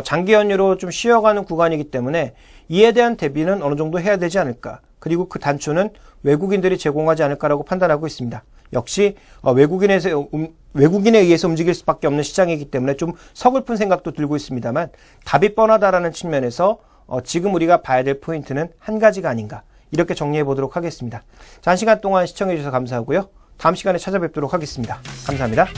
장기 연휴로 좀 쉬어가는 구간이기 때문에 이에 대한 대비는 어느 정도 해야 되지 않을까. 그리고 그 단초는 외국인들이 제공하지 않을까라고 판단하고 있습니다. 역시 외국인에 의해서 움직일 수밖에 없는 시장이기 때문에 좀 서글픈 생각도 들고 있습니다만 답이 뻔하다라는 측면에서 지금 우리가 봐야 될 포인트는 한 가지가 아닌가 이렇게 정리해 보도록 하겠습니다. 자, 한 시간 동안 시청해 주셔서 감사하고요. 다음 시간에 찾아뵙도록 하겠습니다. 감사합니다.